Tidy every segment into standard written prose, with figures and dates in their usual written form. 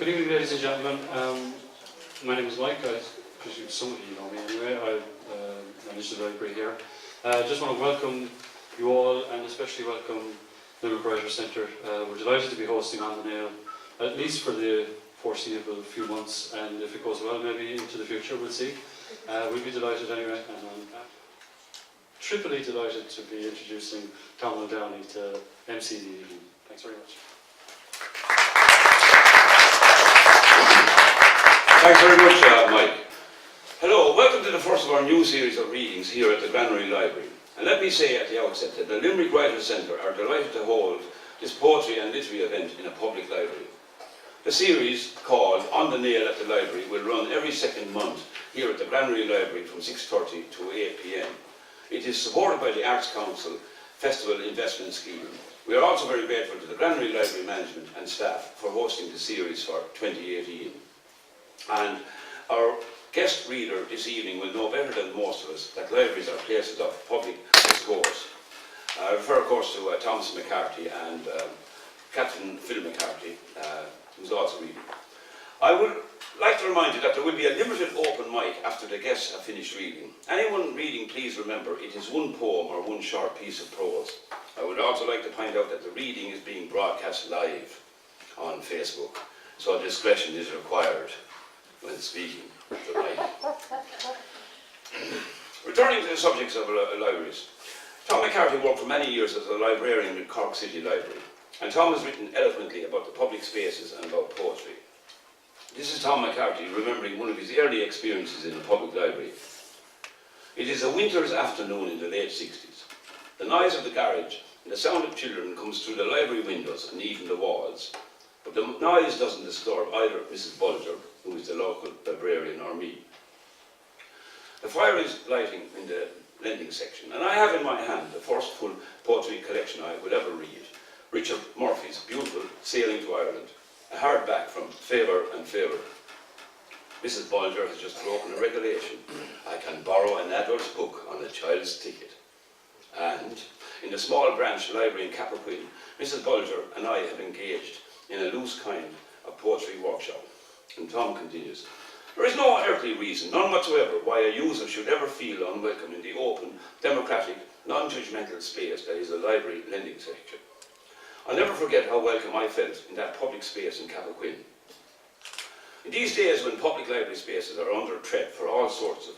Good evening, ladies and gentlemen. My name is Mike. I presume some of you know me anyway. I manage the library here. I just want to welcome you all, and especially welcome Limerick Writers Centre. We're delighted to be hosting On the Nail, at least for the foreseeable few months, and if it goes well, maybe into the future, we'll see. We'll be delighted anyway, and I'm triply delighted to be introducing Tom Downey to MC the evening. Thanks very much. Thanks very much, Mike. Hello, welcome to the first of our new series of readings here at the Granary Library. And let me say at the outset that the Limerick Writers Centre are delighted to hold this poetry and literary event in a public library. The series, called On the Nail at the Library, will run every second month here at the Granary Library from 6:30 to 8 p.m. It is supported by the Arts Council Festival Investment Scheme. We are also very grateful to the Granary Library management and staff for hosting the series for 2018. And our guest reader this evening will know better than most of us that libraries are places of public discourse. I refer, of course, to Thomas McCarthy and Captain Phil MacCarthy, who's also reading. I would like to remind you that there will be a limited open mic after the guests have finished reading. Anyone reading, please remember, it is one poem or one short piece of prose. I would also like to point out that the reading is being broadcast live on Facebook, so discretion is required when speaking to the mic. Returning to the subjects of libraries, Tom McCarthy worked for many years as a librarian at Cork City Library, and Tom has written eloquently about the public spaces and about poetry. This is Tom McCarthy remembering one of his early experiences in a public library. It is a winter's afternoon in the late 60s. The noise of the garage and the sound of children comes through the library windows and even the walls, but the noise doesn't disturb either Mrs. Bulger, who is the local librarian, or me. The fire is lighting in the lending section, and I have in my hand the first full poetry collection I will ever read, Richard Murphy's beautiful Sailing to Ireland, a hardback from Favour and Favour. Mrs. Bulger has just broken a regulation. I can borrow an adult's book on a child's ticket. And in the small branch library in Cappoquin, Mrs. Bulger and I have engaged in a loose kind of poetry workshop. And Tom continues, there is no earthly reason, none whatsoever, why a user should ever feel unwelcome in the open, democratic, non-judgmental space that is the library lending section. I'll never forget how welcome I felt in that public space in Cappoquin. In these days when public library spaces are under threat for all sorts of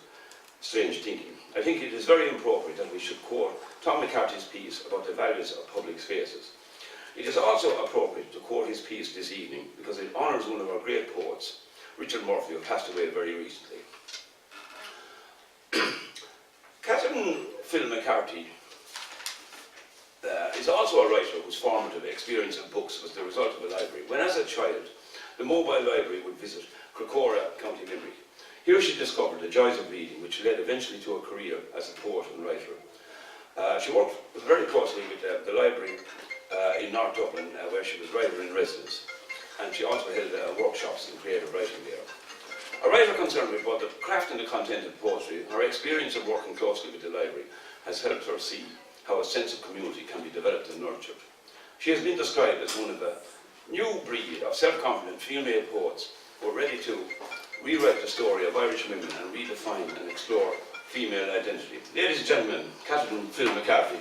strange thinking, I think it is very appropriate that we should quote Tom McCarthy's piece about the values of public spaces. It is also appropriate to quote his piece this evening because it honours one of our great poets, Richard Murphy, who passed away very recently. Captain Phil MacCarthy is also a writer whose formative experience of books was the result of a library. When as a child, the mobile library would visit Crecora, County Limerick. Here she discovered the joys of reading, which led eventually to a career as a poet and writer. She worked very closely with the library in North Dublin, where she was writer in residence, and she also held workshops in creative writing there. A writer concerned with both the craft and the content of poetry, her experience of working closely with the library has helped her see how a sense of community can be developed and nurtured. She has been described as one of a new breed of self-confident female poets who are ready to rewrite the story of Irish women and redefine and explore female identity. Ladies and gentlemen, Captain Phil MacCarthy.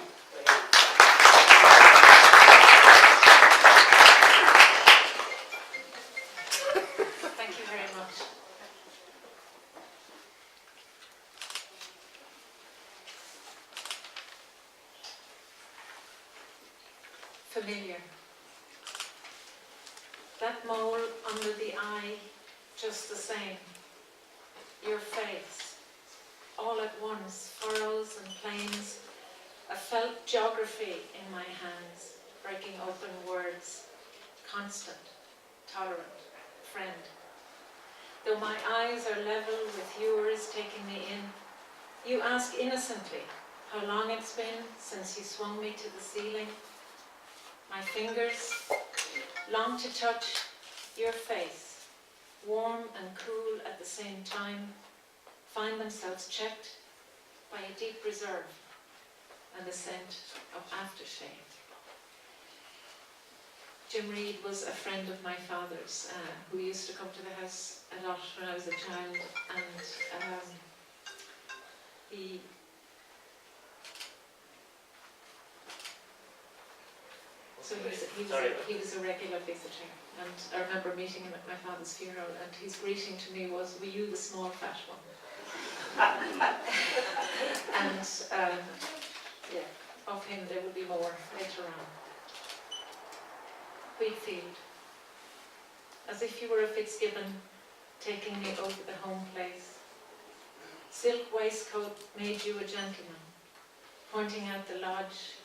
Thank you very much. Familiar. That mole under the eye, just the same. Your face, all at once, furrows and plains, a felt geography in my hands, breaking open words, constant, tolerant, friend. Though my eyes are level with yours taking me in, you ask innocently how long it's been since you swung me to the ceiling. My fingers long to touch your face, warm and cool at the same time, find themselves checked by a deep reserve and the scent of aftershave. Jim Reid was a friend of my father's who used to come to the house a lot when I was a child, and he he was a regular visitor, and I remember meeting him at my father's funeral, and his greeting to me was, "Were you the small fat one?" And yeah, of him there will be more later on. Wheatfield, as if you were a Fitzgibbon taking me over the home place. Silk waistcoat made you a gentleman, pointing out the lodge,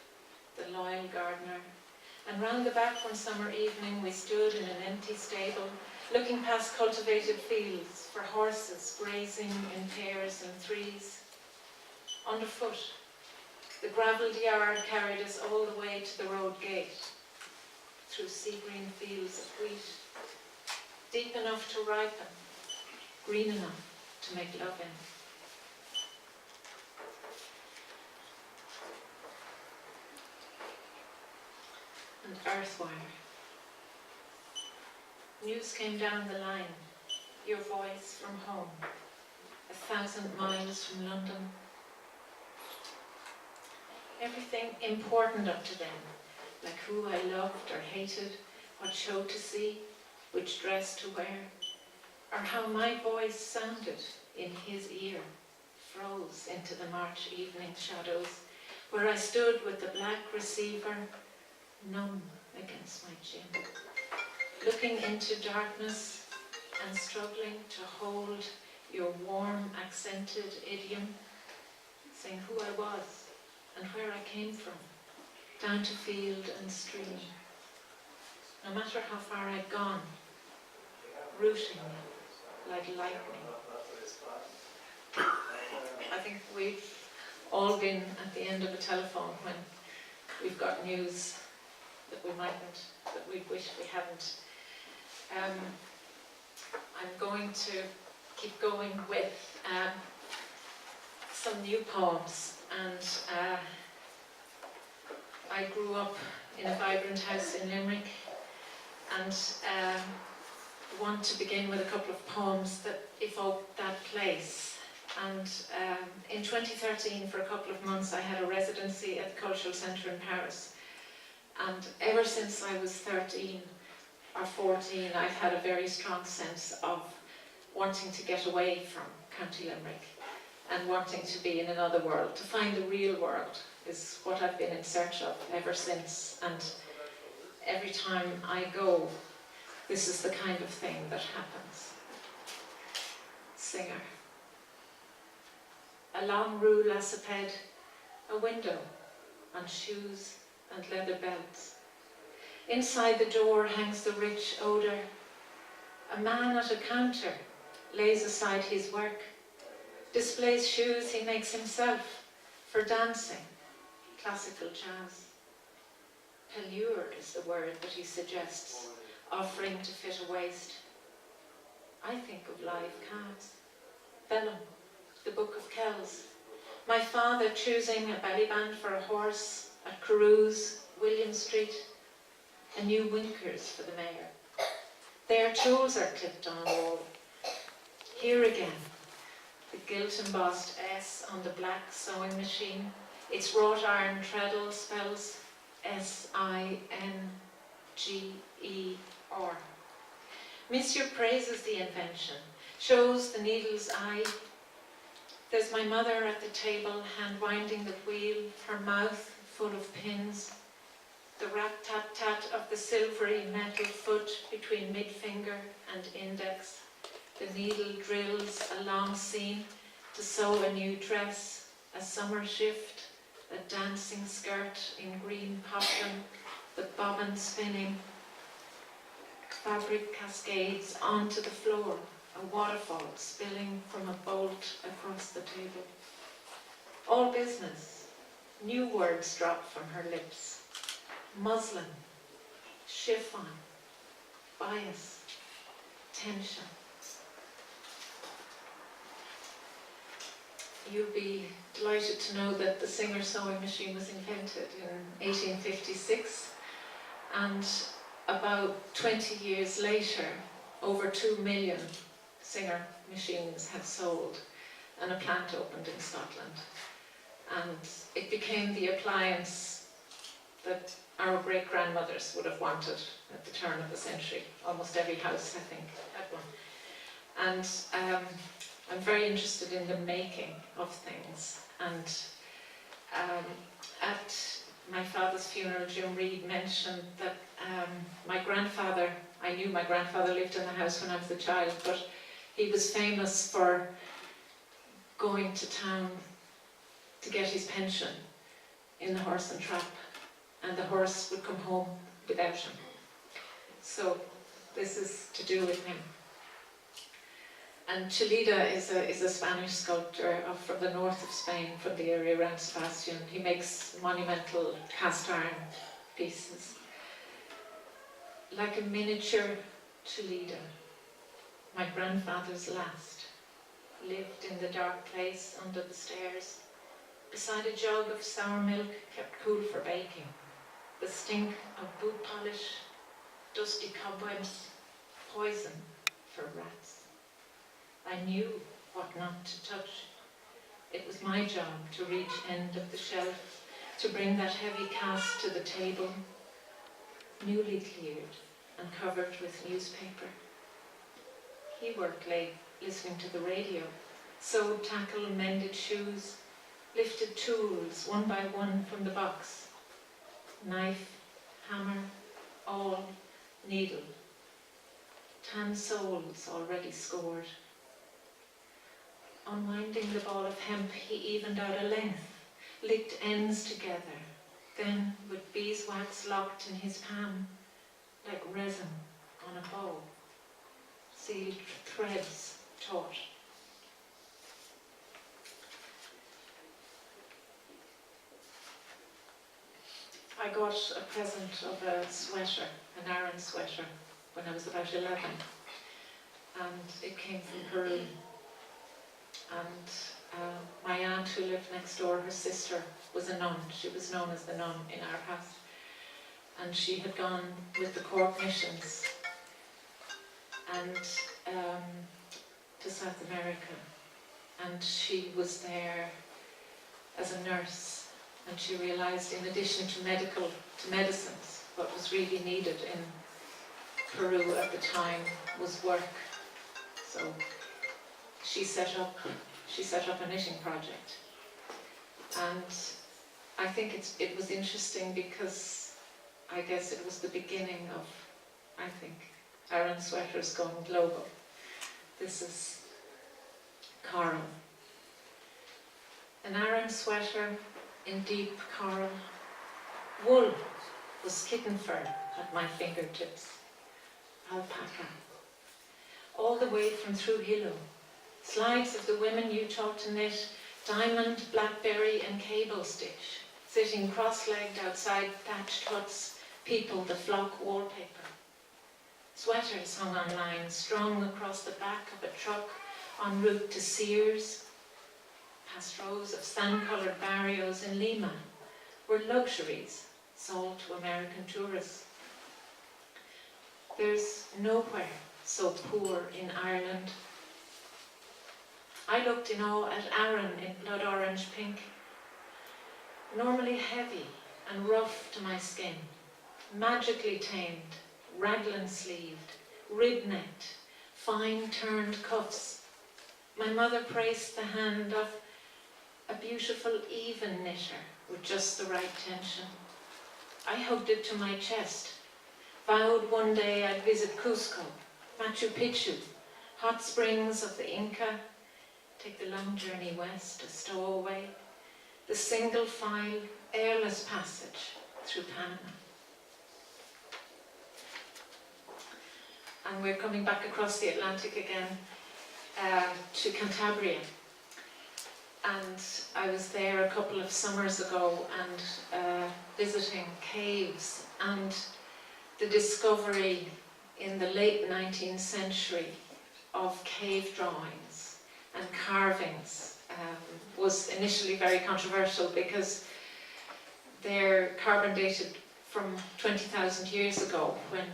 the loyal gardener. And round the back one summer evening we stood in an empty stable, looking past cultivated fields for horses grazing in pairs and threes. Underfoot, the gravelled yard carried us all the way to the road gate, through sea-green fields of wheat, deep enough to ripen, green enough to make love in. And Earthwire. News came down the line, your voice from home, 1,000 miles from London. Everything important up to then, like who I loved or hated, what show to see, which dress to wear, or how my voice sounded in his ear, froze into the March evening shadows, where I stood with the black receiver numb against my chin, looking into darkness and struggling to hold your warm accented idiom, saying who I was and where I came from, down to field and stream. No matter how far I'd gone, rooting me like lightning. I think we've all been at the end of a telephone when we've got news that we mightn't, that we wish we hadn't. I'm going to keep going with some new poems, and I grew up in a vibrant house in Limerick, and want to begin with a couple of poems that evoke that place. And in 2013, for a couple of months, I had a residency at the Cultural Centre in Paris. And ever since I was 13 or 14, I've had a very strong sense of wanting to get away from County Limerick and wanting to be in another world. To find the real world is what I've been in search of ever since. And every time I go, this is the kind of thing that happens. Singer. A long rue lacépède, a window, and shoes and leather belts. Inside the door hangs the rich odour. A man at a counter lays aside his work, displays shoes he makes himself for dancing, classical jazz. Pelure is the word that he suggests, offering to fit a waist. I think of live calves. Vellum, the Book of Kells. My father choosing a bellyband for a horse at Carews, William Street, and new winkers for the mayor. Their tools are clipped on a wall. Here again, the gilt-embossed S on the black sewing machine. Its wrought iron treadle spells S-I-N-G-E-R. Monsieur praises the invention, shows the needle's eye. There's my mother at the table, hand-winding the wheel, her mouth full of pins. The rat-tat-tat of the silvery metal foot between mid-finger and index. The needle drills a long seam to sew a new dress, a summer shift, a dancing skirt in green poplin, the bobbin spinning. Fabric cascades onto the floor, a waterfall spilling from a bolt across the table. All business. New words drop from her lips. Muslin, chiffon, bias, tension. You'll be delighted to know that the Singer sewing machine was invented in 1856, and about 20 years later, over 2 million Singer machines had sold, and a plant opened in Scotland. And it became the appliance that our great-grandmothers would have wanted at the turn of the century. Almost every house, I think, had one. And I'm very interested in the making of things. And at my father's funeral, Jim Reid mentioned that my grandfather, I knew my grandfather lived in the house when I was a child, but he was famous for going to town to get his pension in the horse and trap, and the horse would come home without him. So this is to do with him. And Chelida is a Spanish sculptor from the north of Spain, from the area around Sebastian. He makes monumental cast iron pieces. Like a miniature Chelida, my grandfather's last, lived in the dark place under the stairs, beside a jug of sour milk kept cool for baking, the stink of boot polish, dusty cobwebs, poison for rats. I knew what not to touch. It was my job to reach end of the shelf, to bring that heavy cast to the table, newly cleared and covered with newspaper. He worked late, listening to the radio, sewed tackle, mended shoes, lifted tools one by one from the box. Knife, hammer, awl, needle. Tan soles already scored. Unwinding the ball of hemp, he evened out a length, licked ends together, then with beeswax locked in his palm, like resin on a bow, sealed threads taut. I got a present of a sweater, an Aran sweater, when I was about 11, and it came from Peru. And my aunt who lived next door, her sister, was a nun. She was known as the nun in our house. And she had gone with the Cork missions and to South America. And she was there as a nurse. And she realized, in addition to medicines, what was really needed in Peru at the time was work. So she set up a knitting project, and I think it was interesting because I guess it was the beginning of, I think, Aran sweaters going global. This is coral. An Aran sweater in deep coral. Wool was kitten fur at my fingertips. Alpaca. All the way from Trujillo. Slides of the women you taught to knit, diamond, blackberry and cable stitch, sitting cross-legged outside thatched huts, people the flock wallpaper. Sweaters hung on lines, strung across the back of a truck en route to Sears. Past rows of sand-coloured barrios in Lima were luxuries sold to American tourists. There's nowhere so poor in Ireland. I looked in awe at Aran in blood orange pink, normally heavy and rough to my skin, magically tamed, raglan sleeved, rib-necked, fine turned cuffs. My mother praised the hand of a beautiful even knitter with just the right tension. I hugged it to my chest, vowed one day I'd visit Cusco, Machu Picchu, hot springs of the Inca, take the long journey west, a stowaway, the single file, airless passage through Panama. And we're coming back across the Atlantic again to Cantabria. And I was there a couple of summers ago and visiting caves, and the discovery in the late 19th century of cave drawings and carvings was initially very controversial because they're carbon dated from 20,000 years ago, when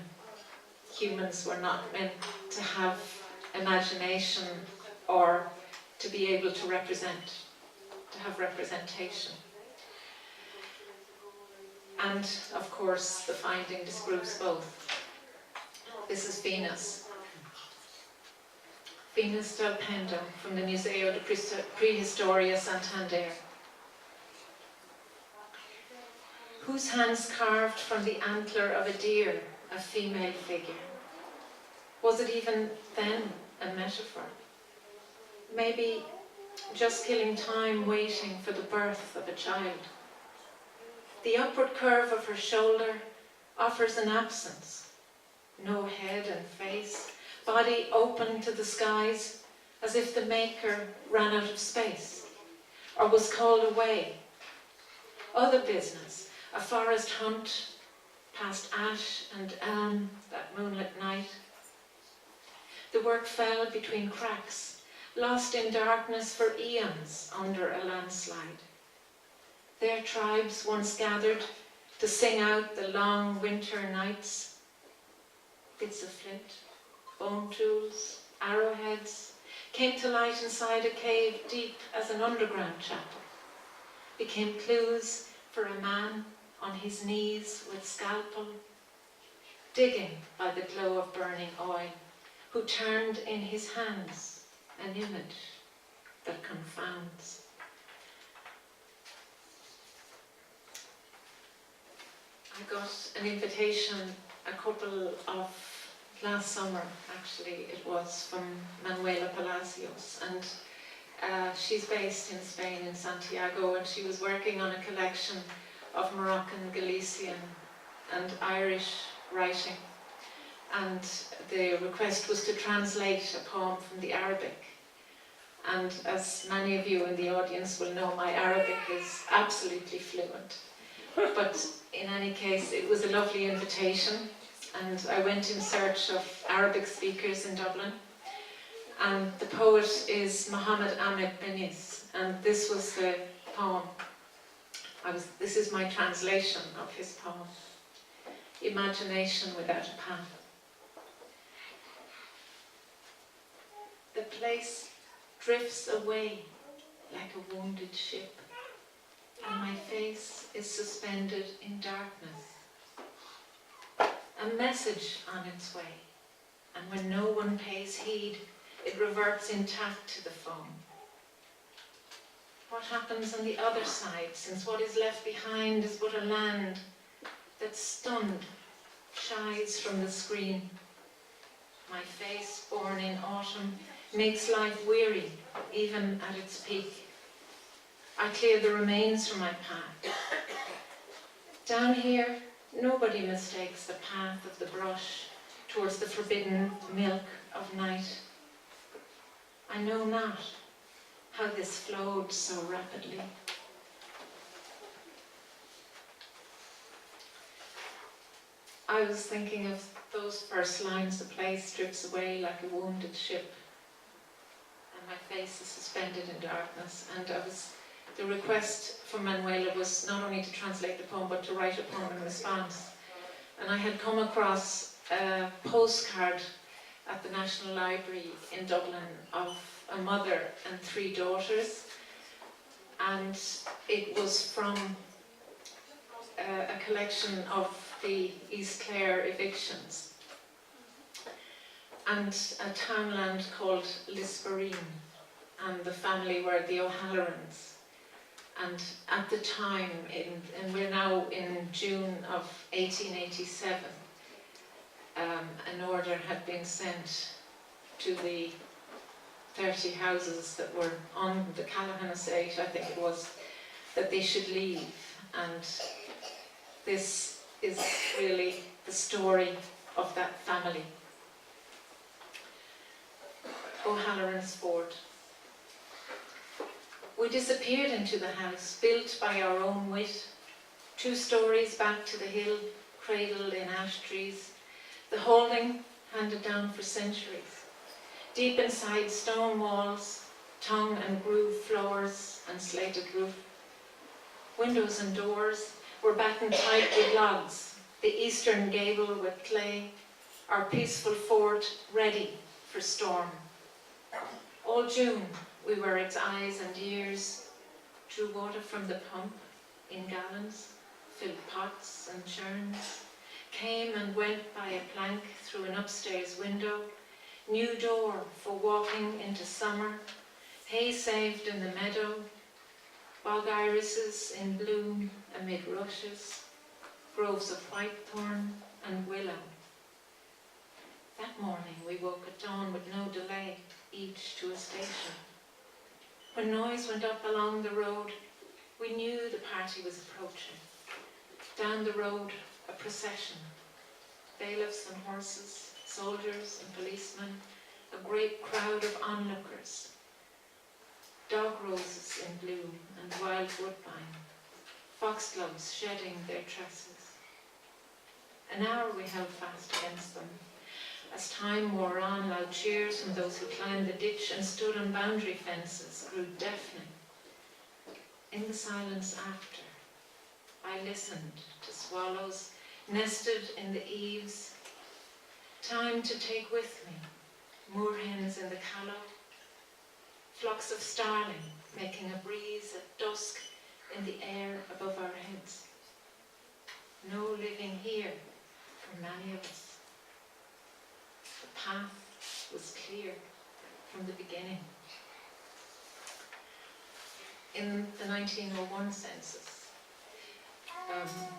humans were not meant to have imagination or to be able to represent, to have representation. And of course, the finding disproves both. This is Venus. Venus del Pendo from the Museo de Prehistoria Santander. Whose hands carved from the antler of a deer a female figure? Was it even then a metaphor? Maybe just killing time waiting for the birth of a child. The upward curve of her shoulder offers an absence. No head and face, body open to the skies, as if the maker ran out of space, or was called away. Other business, a forest hunt, past ash and elm that moonlit night. The work fell between cracks, lost in darkness for eons under a landslide. Their tribes once gathered to sing out the long winter nights. Bits of flint, bone tools, arrowheads came to light inside a cave deep as an underground chapel. Became clues for a man on his knees with scalpel, digging by the glow of burning oil, who turned in his hands an image that confounds. I got an invitation last summer, actually, it was from Manuela Palacios, and she's based in Spain, in Santiago, and she was working on a collection of Moroccan, Galician and Irish writing, and the request was to translate a poem from the Arabic. And as many of you in the audience will know, my Arabic is absolutely fluent. But in any case, it was a lovely invitation, and I went in search of Arabic speakers in Dublin. And the poet is Mohammed Ahmed Benis, and this was the poem. This is my translation of his poem, Imagination Without a Path. The place drifts away like a wounded ship, and my face is suspended in darkness. A message on its way, and when no one pays heed, it reverts intact to the phone. What happens on the other side, since what is left behind is but a land that, stunned, shies from the screen? My face, born in autumn, makes life weary, even at its peak. I clear the remains from my path. Down here, nobody mistakes the path of the brush towards the forbidden milk of night. I know not how this flowed so rapidly. I was thinking of those first lines, the place drifts away like a wounded ship, and my face is suspended in darkness. And the request from Manuela was not only to translate the poem, but to write a poem in response. And I had come across a postcard at the National Library in Dublin of a mother and 3 daughters, and it was from a collection of the East Clare evictions, and a townland called Lisbureen, and the family were the O'Hallorans. And at the time, and we're now in June of 1887, an order had been sent to the 30 houses that were on the Callaghan estate, I think it was, that they should leave. And this is really the story of that family. O'Halloran's Ford. We disappeared into the house, built by our own wit, 2 stories back to the hill, cradled in ash trees, the holding handed down for centuries. Deep inside, stone walls, tongue and groove floors and slated roof. Windows and doors were battened tight with logs, the eastern gable with clay, our peaceful fort ready for storm. All June we were its eyes and ears, drew water from the pump in gallons, filled pots and churns, came and went by a plank through an upstairs window, new door for walking into summer, hay saved in the meadow, bog irises in bloom amid rushes, groves of whitethorn and willow. That morning we woke at dawn with no delay, each to a station. When noise went up along the road, we knew the party was approaching. Down the road, a procession. Bailiffs and horses, soldiers and policemen, a great crowd of onlookers. Dog roses in bloom and wild woodbine, foxgloves shedding their tresses. An hour we held fast against them. As time wore on, loud cheers from those who climbed the ditch and stood on boundary fences grew deafening. In the silence after, I listened to swallows nested in the eaves. Time to take with me moorhens in the callow, flocks of starling making a breeze at dusk in the air above our heads. No living here for many of us. The path was clear from the beginning. In the 1901 census,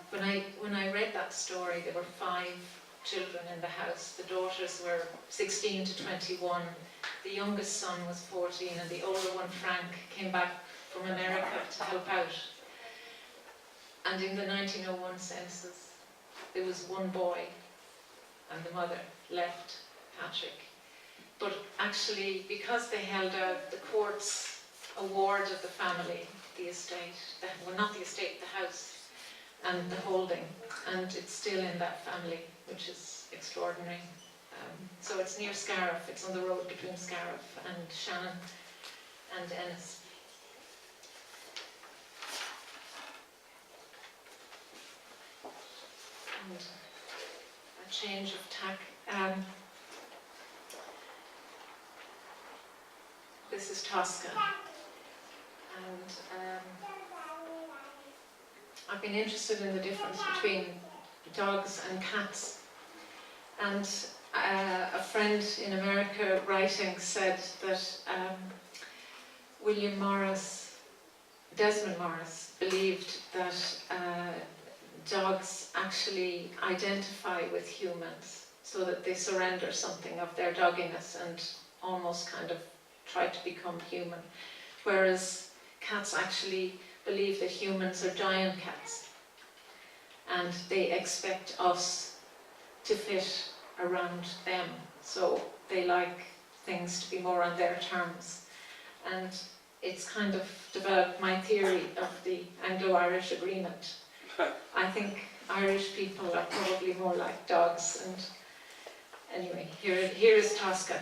when I read that story, there were 5 children in the house. The daughters were 16 to 21. The youngest son was 14, and the older one, Frank, came back from America to help out. And in the 1901 census, there was one boy, and the mother left, Patrick. But actually, because they held out the court's award of the family, the estate, well, not the estate, the house, and the holding, and it's still in that family, which is extraordinary. So it's near Scariff, it's on the road between Scariff and Shannon and Ennis. And a change of tack. This is Tosca, and I've been interested in the difference between dogs and cats. And a friend in America writing said that Desmond Morris believed that dogs actually identify with humans, so that they surrender something of their dogginess and almost kind of try to become human, whereas cats actually believe that humans are giant cats and they expect us to fit around them, so they like things to be more on their terms. And it's kind of developed my theory of the Anglo-Irish agreement. I think Irish people are probably more like dogs. And anyway, here is Tosca.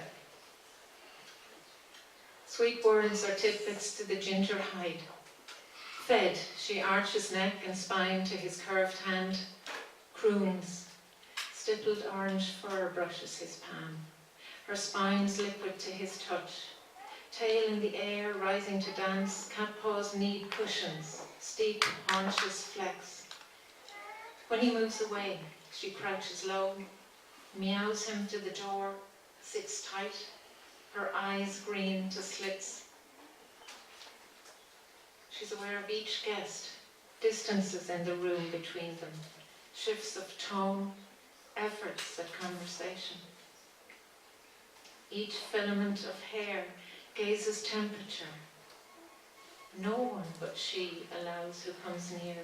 Sweet words are tidbits to the ginger hide. Fed, she arches neck and spine to his curved hand, croons. Stippled orange fur brushes his palm. Her spine's liquid to his touch. Tail in the air, rising to dance, cat paws need cushions, steep haunches flex. When he moves away, she crouches low, meows him to the door, sits tight, her eyes green to slits. She's aware of each guest, distances in the room between them, shifts of tone, efforts at conversation. Each filament of hair gazes temperature. No one but she allows who comes near.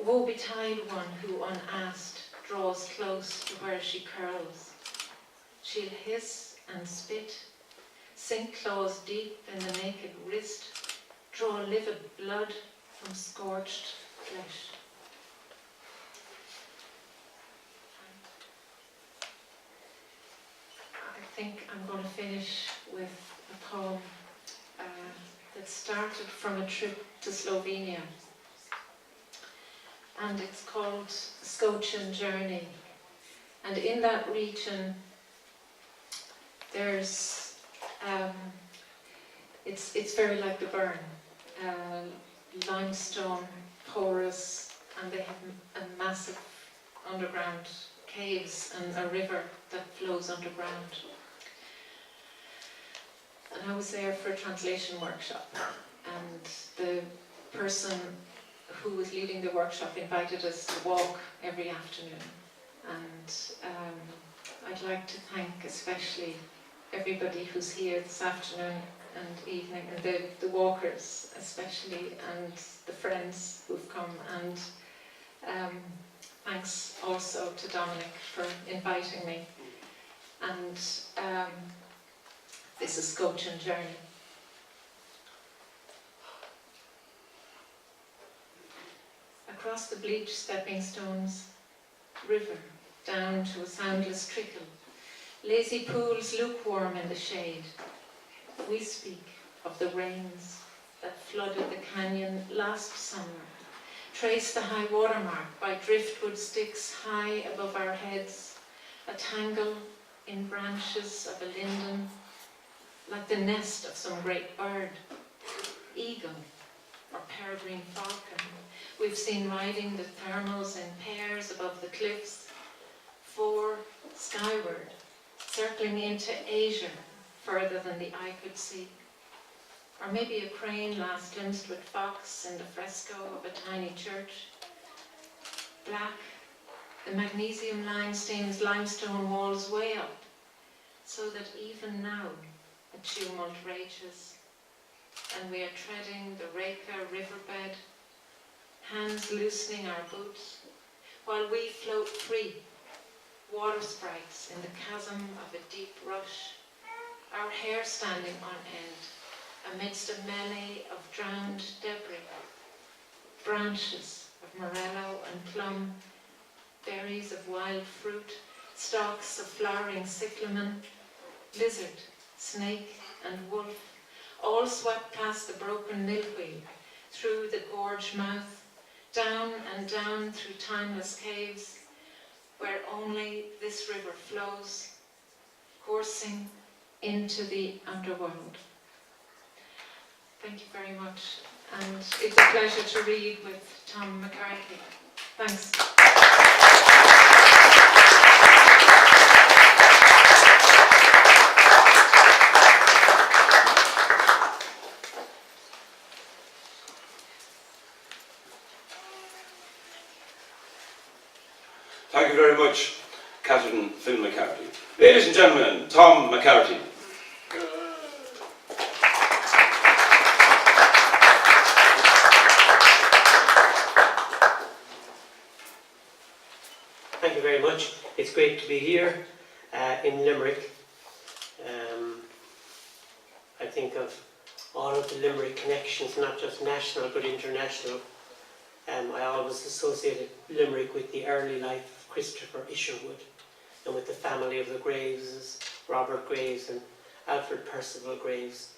Woe betide one who unasked draws close to where she curls. She'll hiss and spit, sink claws deep in the naked wrist, draw livid blood from scorched flesh. I think I'm going to finish with a poem that started from a trip to Slovenia. and it's called Scotian Journey. And in that region, there's, it's very like the Burn, limestone, porous, and they have a massive underground caves and a river that flows underground. And I was there for a translation workshop, and the person who was leading the workshop invited us to walk every afternoon. And I'd like to thank especially everybody who's here this afternoon and evening, and the walkers especially, and the friends who've come, and thanks also to Dominic for inviting me. And this is Scotian Journey. Across the bleached stepping stones, river down to a soundless trickle, lazy pools lukewarm in the shade. We speak of the rains that flooded the canyon last summer, trace the high water mark by driftwood sticks high above our heads, a tangle in branches of a linden, like the nest of some great bird, eagle or peregrine falcon. We've seen riding the thermals in pairs above the cliffs, 4 skyward, circling into Asia, further than the eye could see. Or maybe a crane last glimpsed with fox in the fresco of a tiny church. Black, the magnesium line stains limestone walls way up, so that even now a tumult rages, and we are treading the Reka riverbed, hands loosening our boots, while we float free, water sprites in the chasm of a deep rush, our hair standing on end amidst a melee of drowned debris, branches of morello and plum, berries of wild fruit, stalks of flowering cyclamen, lizard, snake and wolf, all swept past the broken millwheel, through the gorge mouth, down and down through timeless caves, where only this river flows, coursing into the underworld. Thank you very much, and it's a pleasure to read with Tom McCarthy. Thanks. Thank you very much, Catherine Phil MacCarthy. Ladies and gentlemen, Tom McCarthy. Thank you very much. It's great to be here in Limerick. I think of all of the Limerick connections, not just national but international. I always associated Limerick with the early life of Christopher Isherwood and with the family of the Graveses, Robert Graves and Alfred Percival Graves,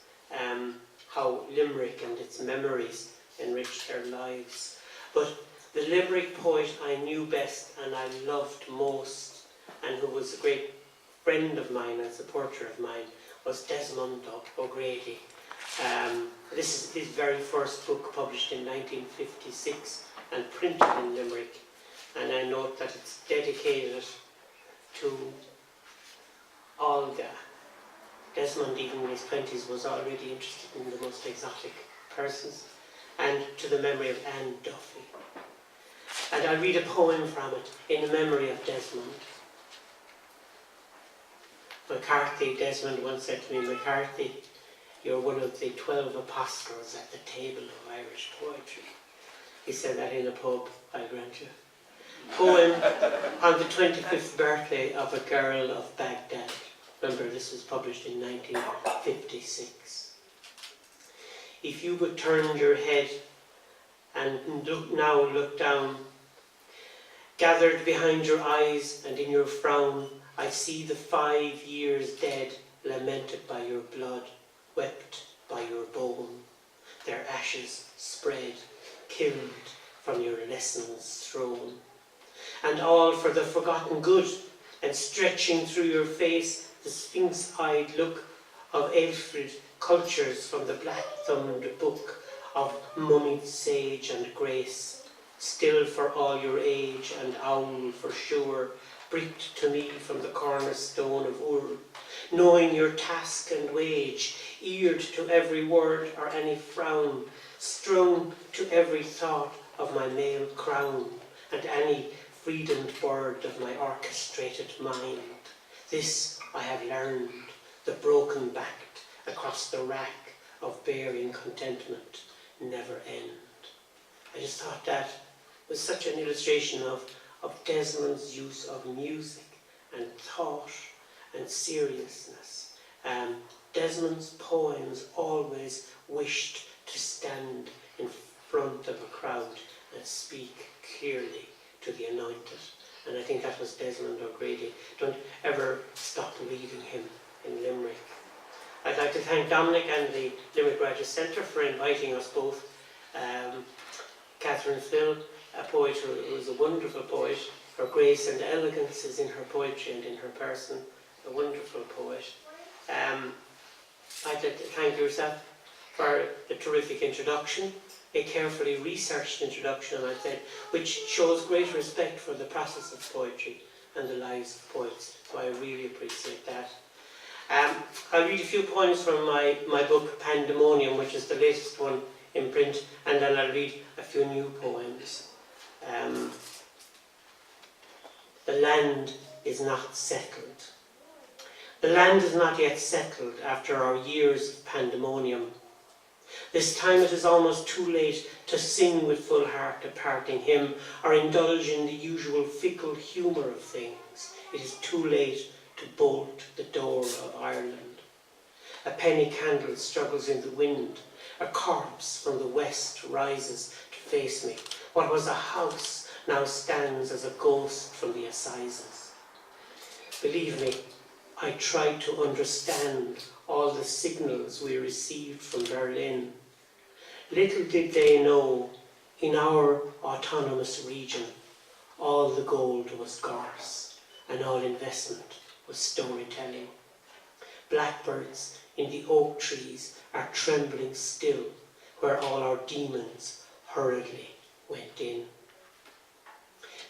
how Limerick and its memories enriched their lives. But the Limerick poet I knew best and I loved most, and who was a great friend of mine and supporter of mine, was Desmond O'Grady. This is his very first book, published in 1956 and printed in Limerick, and I note that it's dedicated to Olga. Desmond, even in his 20s, was already interested in the most exotic persons, and to the memory of Anne Duffy. And I'll read a poem from it in memory of Desmond. McCarthy, Desmond once said to me, "McCarthy, you're one of the 12 apostles at the table of Irish poetry." He said that in a pub, I grant you. Poem on the 25th birthday of a girl of Baghdad. Remember, this was published in 1956. If you but turned your head and look down, gathered behind your eyes and in your frown, I see the 5 years dead, lamented by your blood, wept by your bone, their ashes spread, killed from your lessons thrown. And all for the forgotten good, and stretching through your face the sphinx-eyed look of Elfrid cultures from the black-thumbed book of mummied sage and grace, still for all your age and owl for sure, bricked to me from the cornerstone of Ur, knowing your task and wage, eared to every word or any frown, strung to every thought of my male crown, and any freedomed word of my orchestrated mind. This I have learned, the broken-backed across the rack of bearing contentment never end. I just thought that was such an illustration of Desmond's use of music and thought and seriousness. Desmond's poems always wished to stand in front of a crowd and speak clearly to the anointed. And I think that was Desmond O'Grady. Don't ever stop reading him in Limerick. I'd like to thank Dominic and the Limerick Graduate Centre for inviting us both. Catherine Phil, a poet who is a wonderful poet. Her grace and elegance is in her poetry and in her person. A wonderful poet. I'd like to thank yourself for the terrific introduction, a carefully researched introduction, I said, which shows great respect for the process of poetry and the lives of poets. So I really appreciate that. I'll read a few poems from my book Pandemonium, which is the latest one in print, and then I'll read a few new poems. The land is not settled. The land is not yet settled after our years of pandemonium. This time it is almost too late to sing with full heart a parting hymn or indulge in the usual fickle humour of things. It is too late to bolt the door of Ireland. A penny candle struggles in the wind. A corpse from the west rises to face me. What was a house now stands as a ghost from the assizes. Believe me, I tried to understand all the signals we received from Berlin. Little did they know, in our autonomous region, all the gold was gorse and all investment was storytelling. Blackbirds in the oak trees are trembling still, where all our demons hurriedly went in.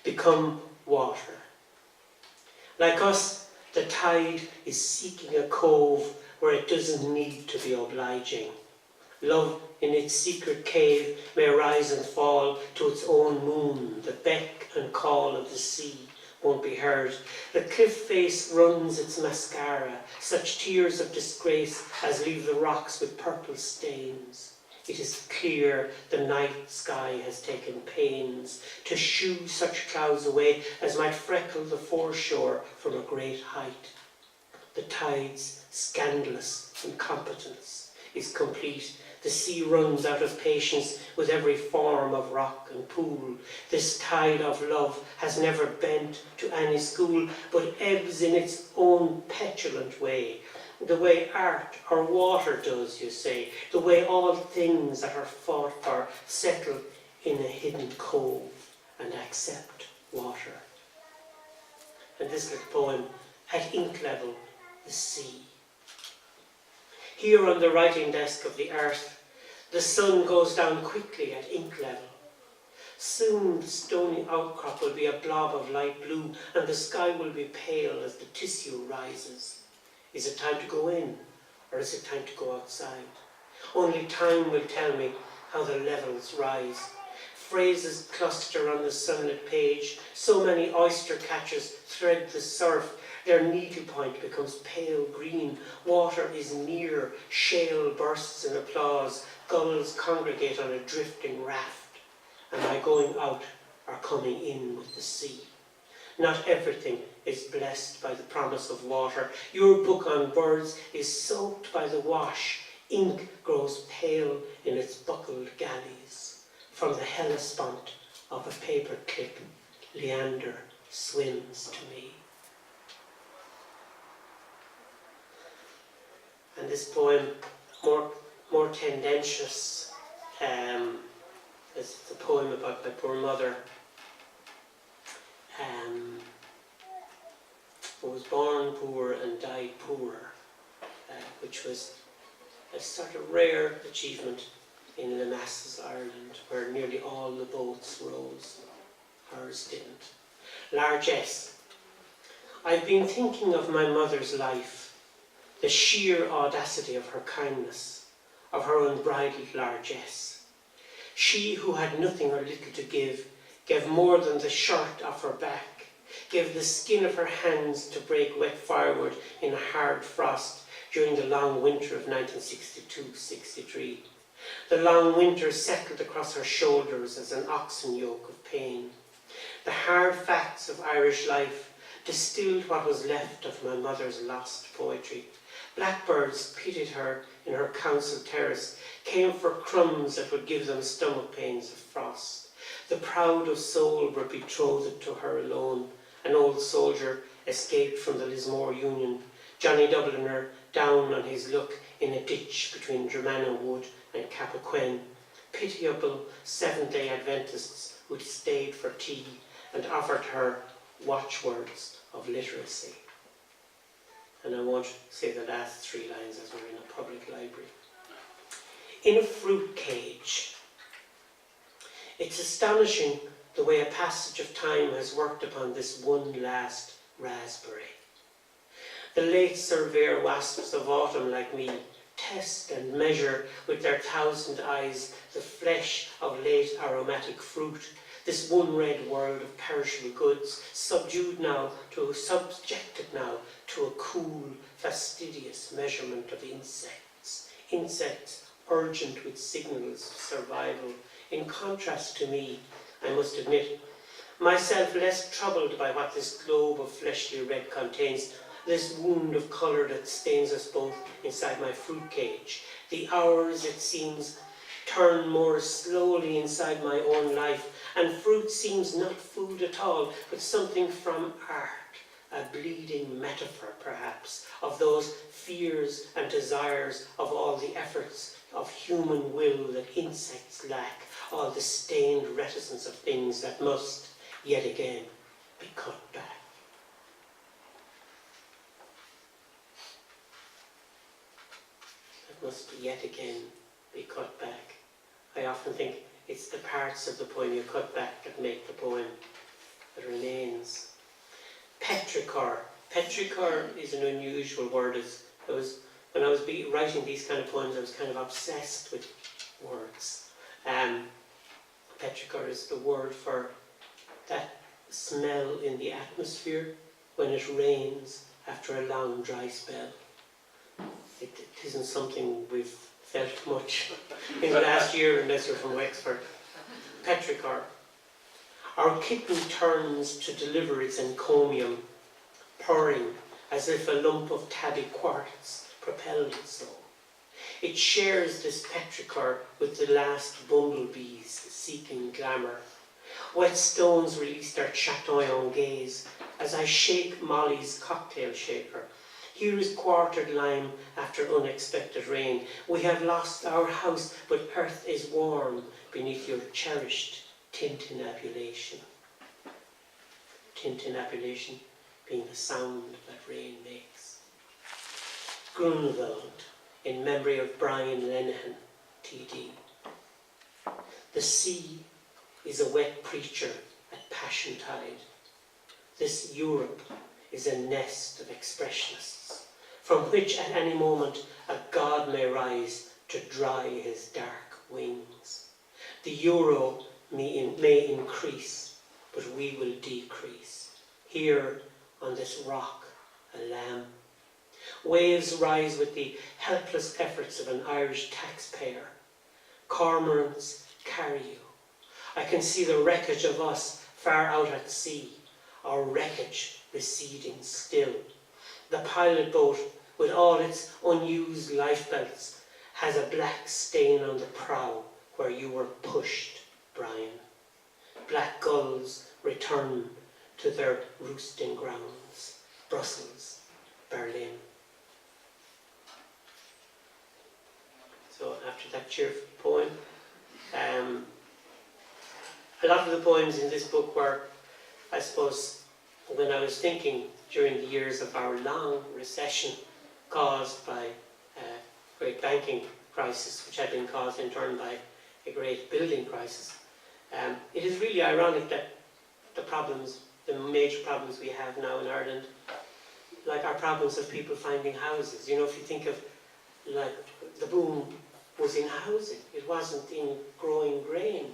Become water. Like us, the tide is seeking a cove where it doesn't need to be obliging. Love in its secret cave may rise and fall to its own moon. The beck and call of the sea won't be heard. The cliff face runs its mascara, such tears of disgrace as leave the rocks with purple stains. It is clear the night sky has taken pains to shoo such clouds away as might freckle the foreshore from a great height. The tide's scandalous incompetence is complete. The sea runs out of patience with every form of rock and pool. This tide of love has never bent to any school, but ebbs in its own petulant way. The way art or water does, you say. The way all things that are fought for settle in a hidden cove and accept water. And this little poem, At Ink Level, the Sea. Here on the writing desk of the earth, the sun goes down quickly at ink level. Soon the stony outcrop will be a blob of light blue, and the sky will be pale as the tissue rises. Is it time to go in, or is it time to go outside? Only time will tell me how the levels rise. Phrases cluster on the sunlit page. So many oyster catchers thread the surf. Their needlepoint becomes pale green. Water is near. Shale bursts in applause. Gulls congregate on a drifting raft. Am I going out or coming in with the sea? Not everything is blessed by the promise of water. Your book on birds is soaked by the wash. Ink grows pale in its buckled galleys. From the Hellespont of a paper clip, Leander swims to me. And this poem, more tendentious, It's a poem about my poor mother, who was born poor and died poor, which was a sort of rare achievement in Limasses, Ireland, where nearly all the boats rose. Hers didn't. Largesse. I've been thinking of my mother's life, the sheer audacity of her kindness, of her unbridled largesse. She who had nothing or little to give, gave more than the shirt off her back, gave the skin of her hands to break wet firewood in a hard frost during the long winter of 1962-63. The long winter settled across her shoulders as an oxen yoke of pain. The hard facts of Irish life distilled what was left of my mother's lost poetry. Blackbirds pitied her in her council terrace, came for crumbs that would give them stomach pains of frost. The proud of soul were betrothed to her alone. An old soldier escaped from the Lismore Union. Johnny Dubliner down on his luck in a ditch between Dromineer Wood and Cappoquin. Pitiable Seventh-day Adventists who stayed for tea and offered her watchwords of literacy. And I won't say the last three lines as we're in a public library. In a fruit cage. It's astonishing the way a passage of time has worked upon this one last raspberry. The late surveyor wasps of autumn like me test and measure with their 1,000 eyes the flesh of late aromatic fruit, this one red world of perishable goods, subjected now to a cool, fastidious measurement of insects urgent with signals of survival, in contrast to me, I must admit, myself less troubled by what this globe of fleshly red contains, this wound of colour that stains us both inside my fruit cage. The hours, it seems, turn more slowly inside my own life, and fruit seems not food at all, but something from art, a bleeding metaphor, perhaps, of those fears and desires, of all the efforts of human will that insects lack, all the stained reticence of things that must, yet again, be cut back. That must yet again be cut back. I often think it's the parts of the poem you cut back that make the poem that remains. Petrichor. Petrichor is an unusual word. When I was writing these kind of poems, I was kind of obsessed with words. Petrichor is the word for that smell in the atmosphere when it rains after a long dry spell. It isn't something we've felt much in the last year unless you're from Wexford. Petrichor. Our kitten turns to deliver its encomium, purring as if a lump of tabby quartz propelled it so. It shares this petrichor with the last bumblebees seeking glamour. Wet stones release their chatoyant gaze as I shake Molly's cocktail shaker. Here is quartered lime after unexpected rain. We have lost our house, but earth is warm beneath your cherished tintinnabulation. Tintinnabulation being the sound that rain makes. Grunwald, in memory of Brian Lenihan, TD. The sea is a wet preacher at passion tide. This Europe is a nest of expressionists, from which at any moment a god may rise to dry his dark wings. The euro may increase, but we will decrease. Here on this rock, a lamb. Waves rise with the helpless efforts of an Irish taxpayer. Cormorants carry you. I can see the wreckage of us far out at sea, our wreckage receding still. The pilot boat, with all its unused lifebelts, has a black stain on the prow where you were pushed, Brian. Black gulls return to their roosting grounds, Brussels, Berlin. So after that cheerful poem, A lot of the poems in this book were, I suppose, when I was thinking during the years of our long recession caused by a great banking crisis, which had been caused in turn by a great building crisis. It is really ironic that the major problems we have now in Ireland, like our problems of people finding houses. You know, if you think of, like, the boom was in housing, it wasn't in growing grain,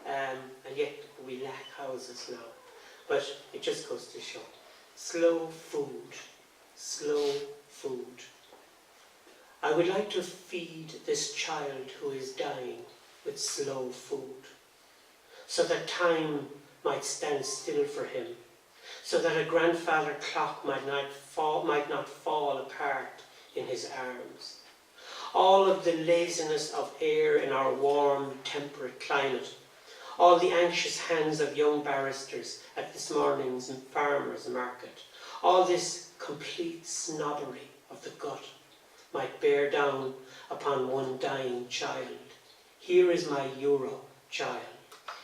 and yet we lack houses now. But it just goes to show, slow food, slow food. I would like to feed this child who is dying with slow food, so that time might stand still for him, so that a grandfather clock might not fall apart in his arms. All of the laziness of air in our warm, temperate climate, all the anxious hands of young barristers at this morning's farmers' market, all this complete snobbery of the gut might bear down upon one dying child. Here is my euro, child.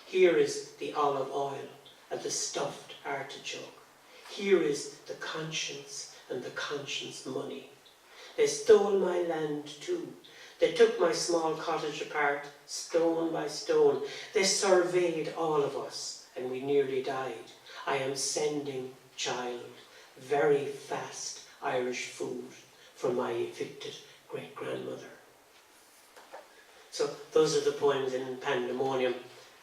Here is the olive oil and the stuffed artichoke. Here is the conscience and the conscience money. They stole my land too. They took my small cottage apart, stone by stone. They surveyed all of us, and we nearly died. I am sending, child, very fast Irish food from my evicted great-grandmother. So those are the poems in Pandemonium,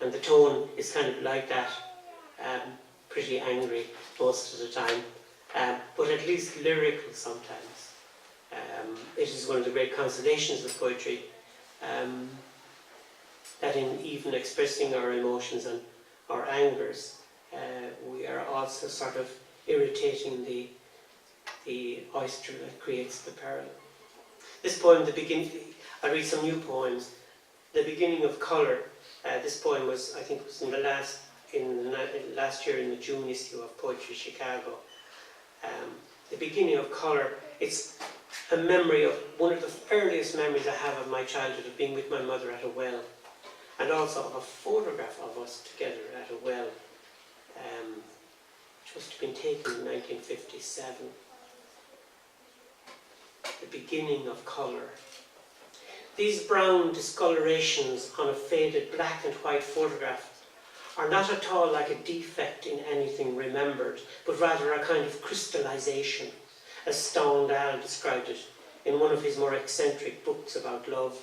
and the tone is kind of like that, pretty angry most of the time, but at least lyrical sometimes. It is one of the great consolations of poetry, that in even expressing our emotions and our angers, we are also sort of irritating the oyster that creates the pearl. This poem, I read some new poems. The Beginning of Colour. This poem was, I think, was in the last year in the June issue of Poetry Chicago. The Beginning of Colour. It's a memory of one of the earliest memories I have of my childhood, of being with my mother at a well, and also of a photograph of us together at a well, which must have been taken in 1957. The Beginning of Colour. These brown discolorations on a faded black and white photograph are not at all like a defect in anything remembered, but rather a kind of crystallization, as Stendhal described it in one of his more eccentric books about love.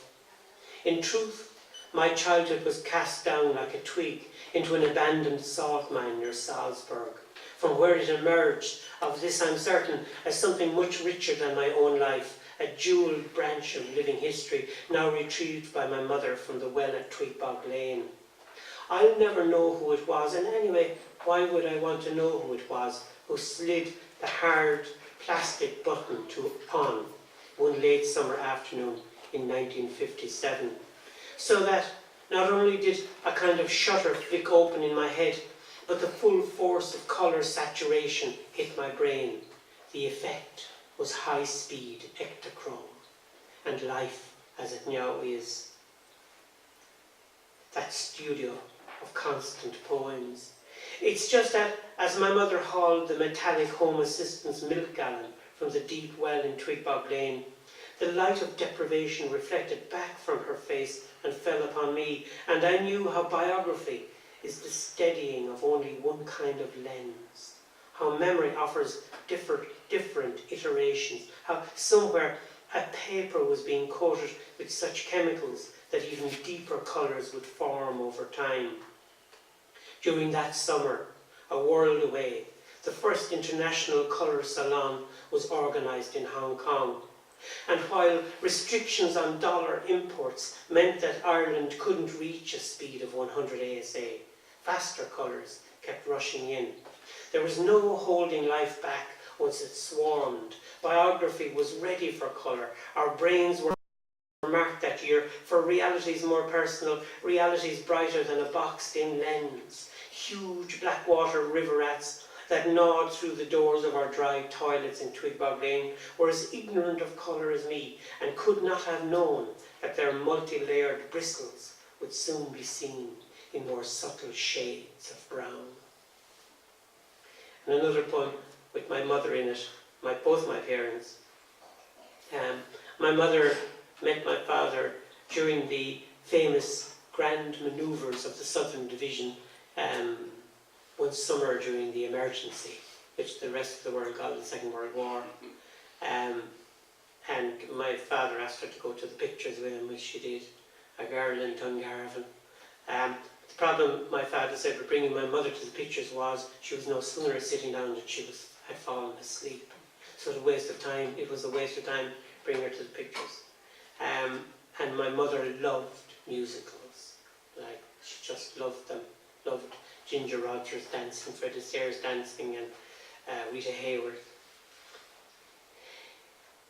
In truth, my childhood was cast down like a twig into an abandoned salt mine near Salzburg, from where it emerged, of this I'm certain, as something much richer than my own life, a jewelled branch of living history, now retrieved by my mother from the well at Tweetbog Lane. I'll never know who it was, and anyway, why would I want to know who it was, who slid the hard plastic button on one late summer afternoon in 1957, so that not only did a kind of shutter flick open in my head, but the full force of colour saturation hit my brain. The effect was high-speed ectochrome, and life as it now is. That studio of constant poems. It's just that as my mother hauled the metallic Home Assistance milk gallon from the deep well in Tweetbog Lane, the light of deprivation reflected back from her face and fell upon me, and I knew how biography is the steadying of only one kind of lens, how memory offers different iterations, how somewhere a paper was being coated with such chemicals that even deeper colours would form over time. During that summer, a world away, the first international colour salon was organised in Hong Kong. And while restrictions on dollar imports meant that Ireland couldn't reach a speed of 100 ASA, faster colours kept rushing in. There was no holding life back once it swarmed. Biography was ready for colour. Our brains were marked that year for realities more personal, realities brighter than a boxed-in lens. Huge blackwater river rats that gnawed through the doors of our dry toilets in Tweetbog Lane were as ignorant of colour as me, and could not have known that their multi-layered bristles would soon be seen, in more subtle shades of brown. And another poem with my mother in it, both my parents. My mother met my father during the famous grand manoeuvres of the Southern Division one summer during the emergency, which the rest of the world called the Second World War. And my father asked her to go to the pictures with him, which she did, a girl in Dungarvan. The problem, my father said, with bringing my mother to the pictures was she was no sooner sitting down than she had fallen asleep. So it was a waste of time bringing her to the pictures. And my mother loved musicals. Like, she just loved them. Loved Ginger Rogers dancing, Fred Astaire's dancing, and Rita Hayworth.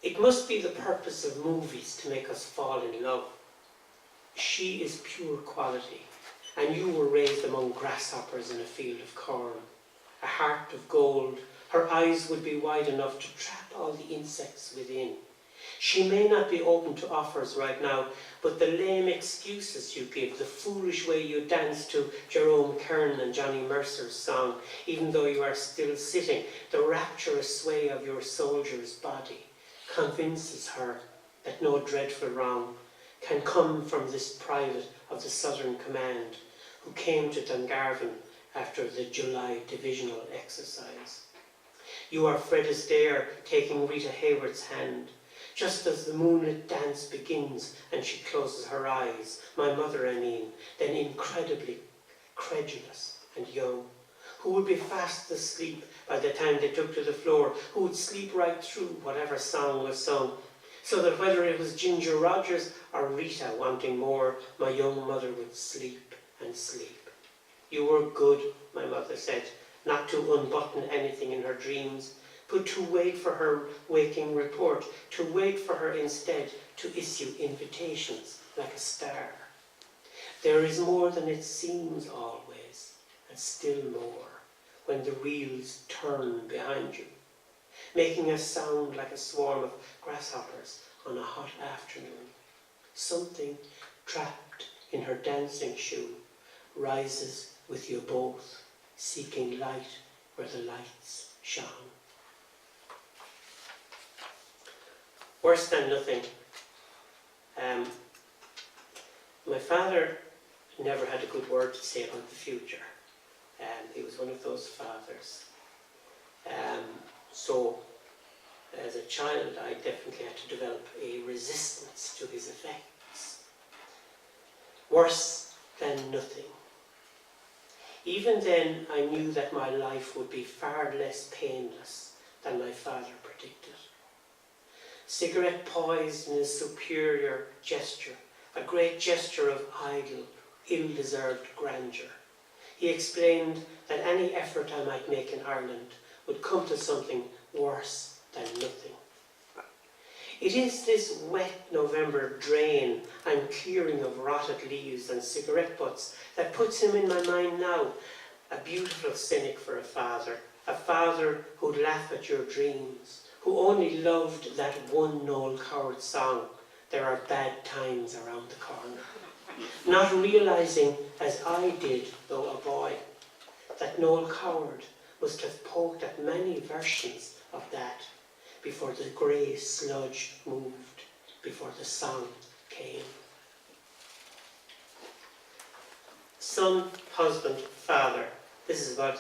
It must be the purpose of movies to make us fall in love. She is pure quality, and you were raised among grasshoppers in a field of corn. A heart of gold, her eyes would be wide enough to trap all the insects within. She may not be open to offers right now, but the lame excuses you give, the foolish way you dance to Jerome Kern and Johnny Mercer's song, even though you are still sitting, the rapturous sway of your soldier's body convinces her that no dreadful wrong can come from this private of the Southern Command who came to Dungarvan after the July divisional exercise. You are Fred Astaire taking Rita Hayworth's hand. Just as the moonlit dance begins and she closes her eyes, my mother I mean, then incredibly credulous and young, who would be fast asleep by the time they took to the floor, who would sleep right through whatever song was sung, so that whether it was Ginger Rogers or Rita wanting more, my young mother would sleep and sleep. You were good, my mother said, not to unbutton anything in her dreams, but to wait for her waking report, to wait for her instead to issue invitations like a star. There is more than it seems always, and still more when the wheels turn behind you, making a sound like a swarm of grasshoppers on a hot afternoon. Something trapped in her dancing shoe rises with you both, seeking light where the lights shone. Worse than nothing. My father never had a good word to say about the future. He was one of those fathers. So, as a child, I definitely had to develop a resistance to his effects. Worse than nothing. Even then, I knew that my life would be far less painless than my father predicted. Cigarette poised in a superior gesture, a great gesture of idle, ill-deserved grandeur. He explained that any effort I might make in Ireland would come to something worse than nothing. It is this wet November drain and clearing of rotted leaves and cigarette butts that puts him in my mind now, a beautiful cynic for a father who'd laugh at your dreams, who only loved that one Noel Coward song, There Are Bad Times Around the Corner. Not realising, as I did, though a boy, that Noel Coward must have poked at many versions of that before the grey sludge moved, before the song came. Son, husband, father. This is about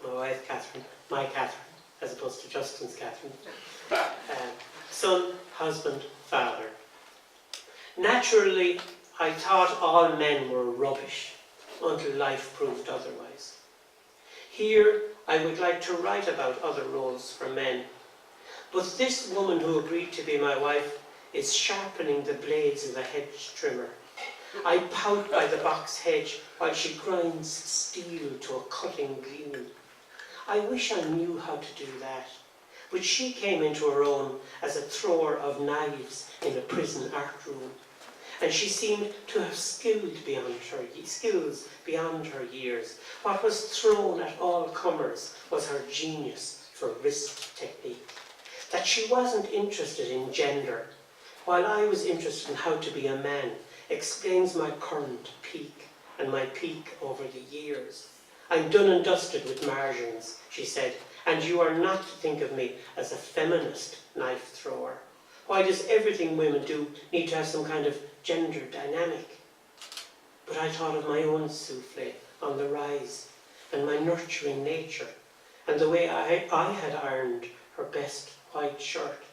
my wife Catherine, my Catherine, as opposed to Justin's Catherine. Son, husband, father. Naturally, I thought all men were rubbish until life proved otherwise. Here, I would like to write about other roles for men. But this woman who agreed to be my wife is sharpening the blades of a hedge trimmer. I pout by the box hedge while she grinds steel to a cutting gleam. I wish I knew how to do that. But she came into her own as a thrower of knives in a prison art room. And she seemed to have skills beyond her years. What was thrown at all comers was her genius for wrist technique. That she wasn't interested in gender, while I was interested in how to be a man, explains my current peak and my peak over the years. I'm done and dusted with margins, she said, and you are not to think of me as a feminist knife thrower. Why does everything women do need to have some kind of gender dynamic? But I thought of my own souffle on the rise, and my nurturing nature, and the way I had ironed her best white shirt.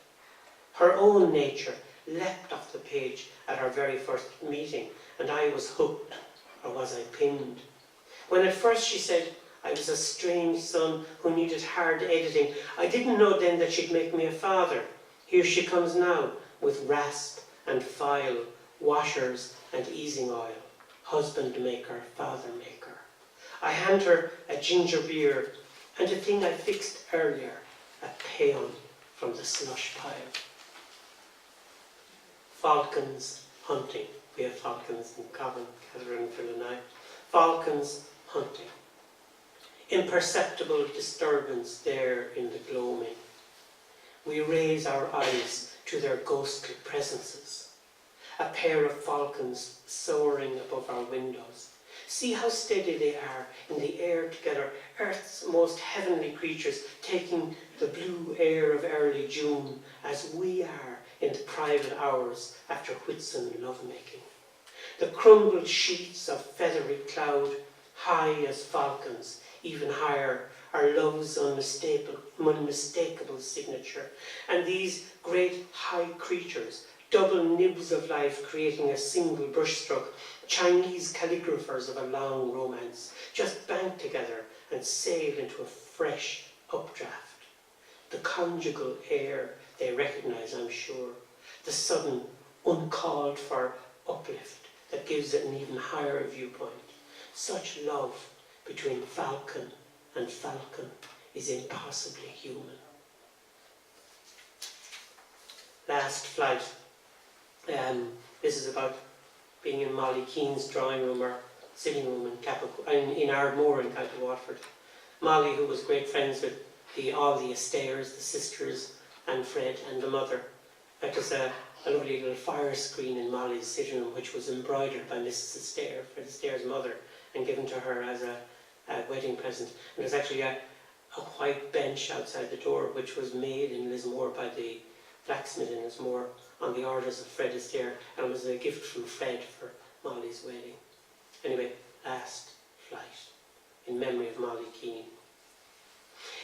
Her own nature leapt off the page at our very first meeting, and I was hooked, or was I pinned? When at first she said I was a strange son who needed hard editing, I didn't know then that she'd make me a father. Here she comes now, with rasp and file, washers and easing oil, husband maker, father maker. I hand her a ginger beer and a thing I fixed earlier, a paean from the slush pile. Falcons hunting. We have falcons in common, Catherine, Phil and I. Falcons hunting. Imperceptible disturbance there in the gloaming. We raise our eyes to their ghostly presences. A pair of falcons soaring above our windows. See how steady they are in the air together, Earth's most heavenly creatures taking the blue air of early June as we are in the private hours after Whitsun lovemaking. The crumbled sheets of feathery cloud, high as falcons, even higher, are love's unmistakable signature. And these great high creatures, double nibs of life creating a single brushstroke, Chinese calligraphers of a long romance, just bank together and sail into a fresh updraft. The conjugal air they recognise, I'm sure, the sudden, uncalled for uplift that gives it an even higher viewpoint. Such love between falcon and falcon is impossibly human. Last flight. This is about being in Molly Keane's drawing room or sitting room in Ardmore in County Waterford. Molly, who was great friends with all the Astairs, the sisters, and Fred and the mother. That was a lovely little fire screen in Molly's sitting room, which was embroidered by Mrs. Astaire, Fred Astaire's mother, and given to her as a wedding present. And there's actually a white bench outside the door, which was made in Lismore by the blacksmith in Lismore on the orders of Fred Astaire, and was a gift from Fred for Molly's wedding. Anyway, last flight, in memory of Molly Keane.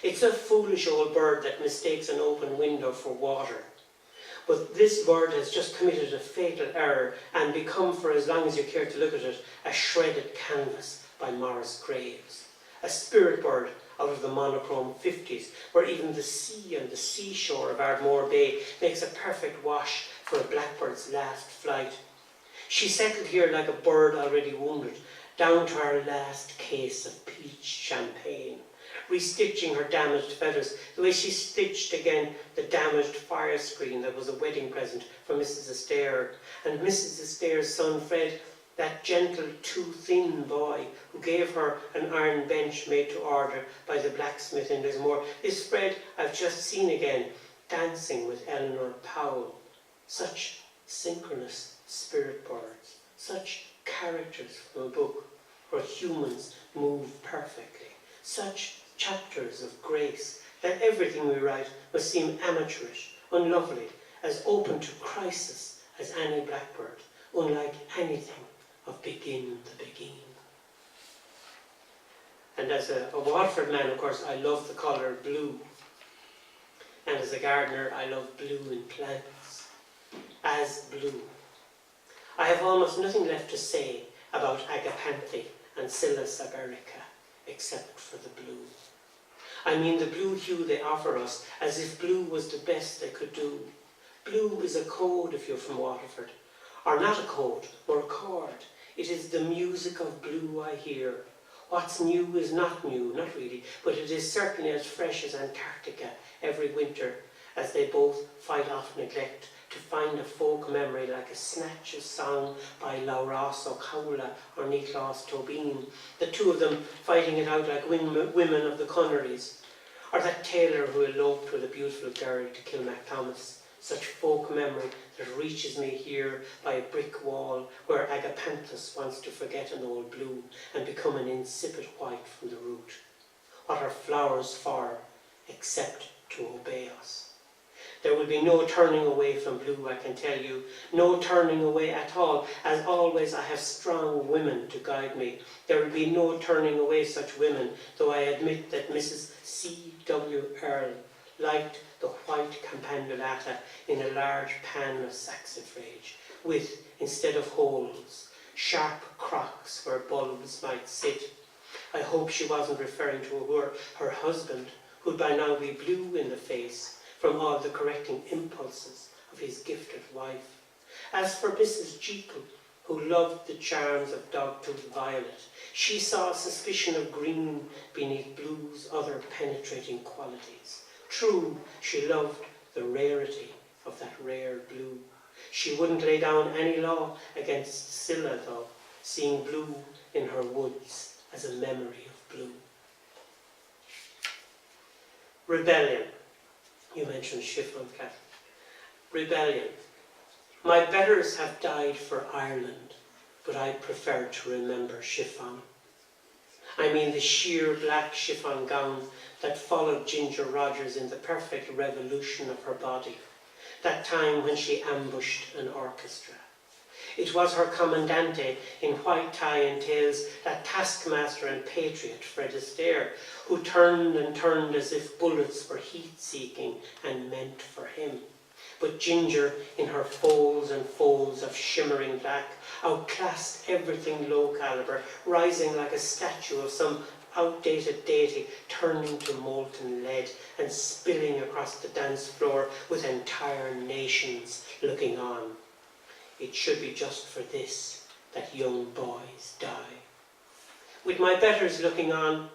It's a foolish old bird that mistakes an open window for water. But this bird has just committed a fatal error and become, for as long as you care to look at it, a shredded canvas by Morris Graves. A spirit bird out of the monochrome 50s, where even the sea and the seashore of Ardmore Bay makes a perfect wash for a blackbird's last flight. She settled here like a bird already wounded, down to her last case of peach champagne, restitching her damaged feathers, the way she stitched again the damaged fire screen that was a wedding present for Mrs. Astaire, and Mrs. Astaire's son Fred, that gentle, too thin boy who gave her an iron bench made to order by the blacksmith in Lismore. This Fred I've just seen again, dancing with Eleanor Powell. Such synchronous spirit birds, such characters from a book where humans move perfectly, such chapters of grace that everything we write must seem amateurish, unlovely, as open to crisis as Annie Blackbird, unlike anything of Begin the Begin. And as a Waterford man, of course, I love the colour blue. And as a gardener, I love blue in plants. As blue. I have almost nothing left to say about Agapanthe and Scilla saberica, except for the blue. I mean the blue hue they offer us, as if blue was the best they could do. Blue is a code if you're from Waterford. Or not a code, or a chord. It is the music of blue I hear. What's new is not new, not really, but it is certainly as fresh as Antarctica every winter, as they both fight off neglect to find a folk memory like a snatch of song by Lawrence O Shaughnessy or Nicholas Tobin, the two of them fighting it out like women of the Connerys, or that tailor who eloped with a beautiful girl to kill MacThomas, such folk memory that reaches me here by a brick wall where Agapanthus wants to forget an old blue and become an insipid white from the root. What are flowers for except to obey us? There will be no turning away from blue, I can tell you, no turning away at all. As always, I have strong women to guide me. There will be no turning away such women, though I admit that Mrs. C.W. Earle liked the white campandulata in a large pan of saxifrage, with, instead of holes, sharp crocks where bulbs might sit. I hope she wasn't referring to her husband, who'd by now be blue in the face from all the correcting impulses of his gifted wife. As for Mrs. Jekyll, who loved the charms of dog-tooth violet, she saw a suspicion of green beneath blue's other penetrating qualities. True, she loved the rarity of that rare blue. She wouldn't lay down any law against Scylla, though, seeing blue in her woods as a memory of blue. Rebellion. You mentioned chiffon, Kathy. Rebellion. My betters have died for Ireland, but I prefer to remember chiffon. I mean the sheer black chiffon gown that followed Ginger Rogers in the perfect revolution of her body, that time when she ambushed an orchestra. It was her commandante in white tie and tails, that taskmaster and patriot Fred Astaire, who turned and turned as if bullets were heat-seeking and meant for him. But Ginger, in her folds and folds of shimmering black, outclassed everything low caliber, rising like a statue of some outdated deity, turning to molten lead and spilling across the dance floor with entire nations looking on. It should be just for this that young boys die. With my betters looking on,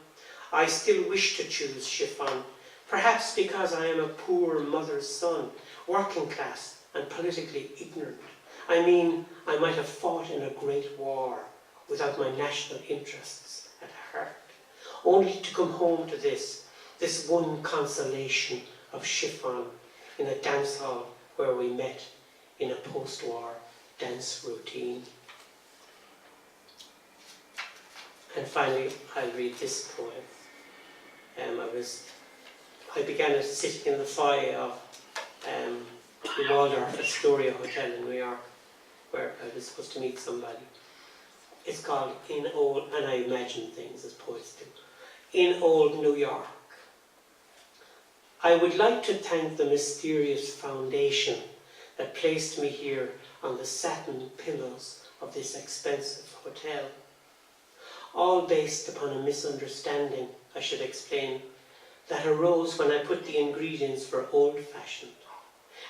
I still wish to choose chiffon, perhaps because I am a poor mother's son, working class and politically ignorant. I mean, I might have fought in a great war without my national interests at heart, only to come home to this one consolation of chiffon in a dance hall where we met in a post-war dance routine. And finally, I'll read this poem. I began it sitting in the foyer of the Waldorf Astoria Hotel in New York, where I was supposed to meet somebody. It's called In Old, and I imagine things as poets do, In Old New York. I would like to thank the mysterious foundation that placed me here on the satin pillows of this expensive hotel. All based upon a misunderstanding, I should explain, that arose when I put the ingredients for old-fashioned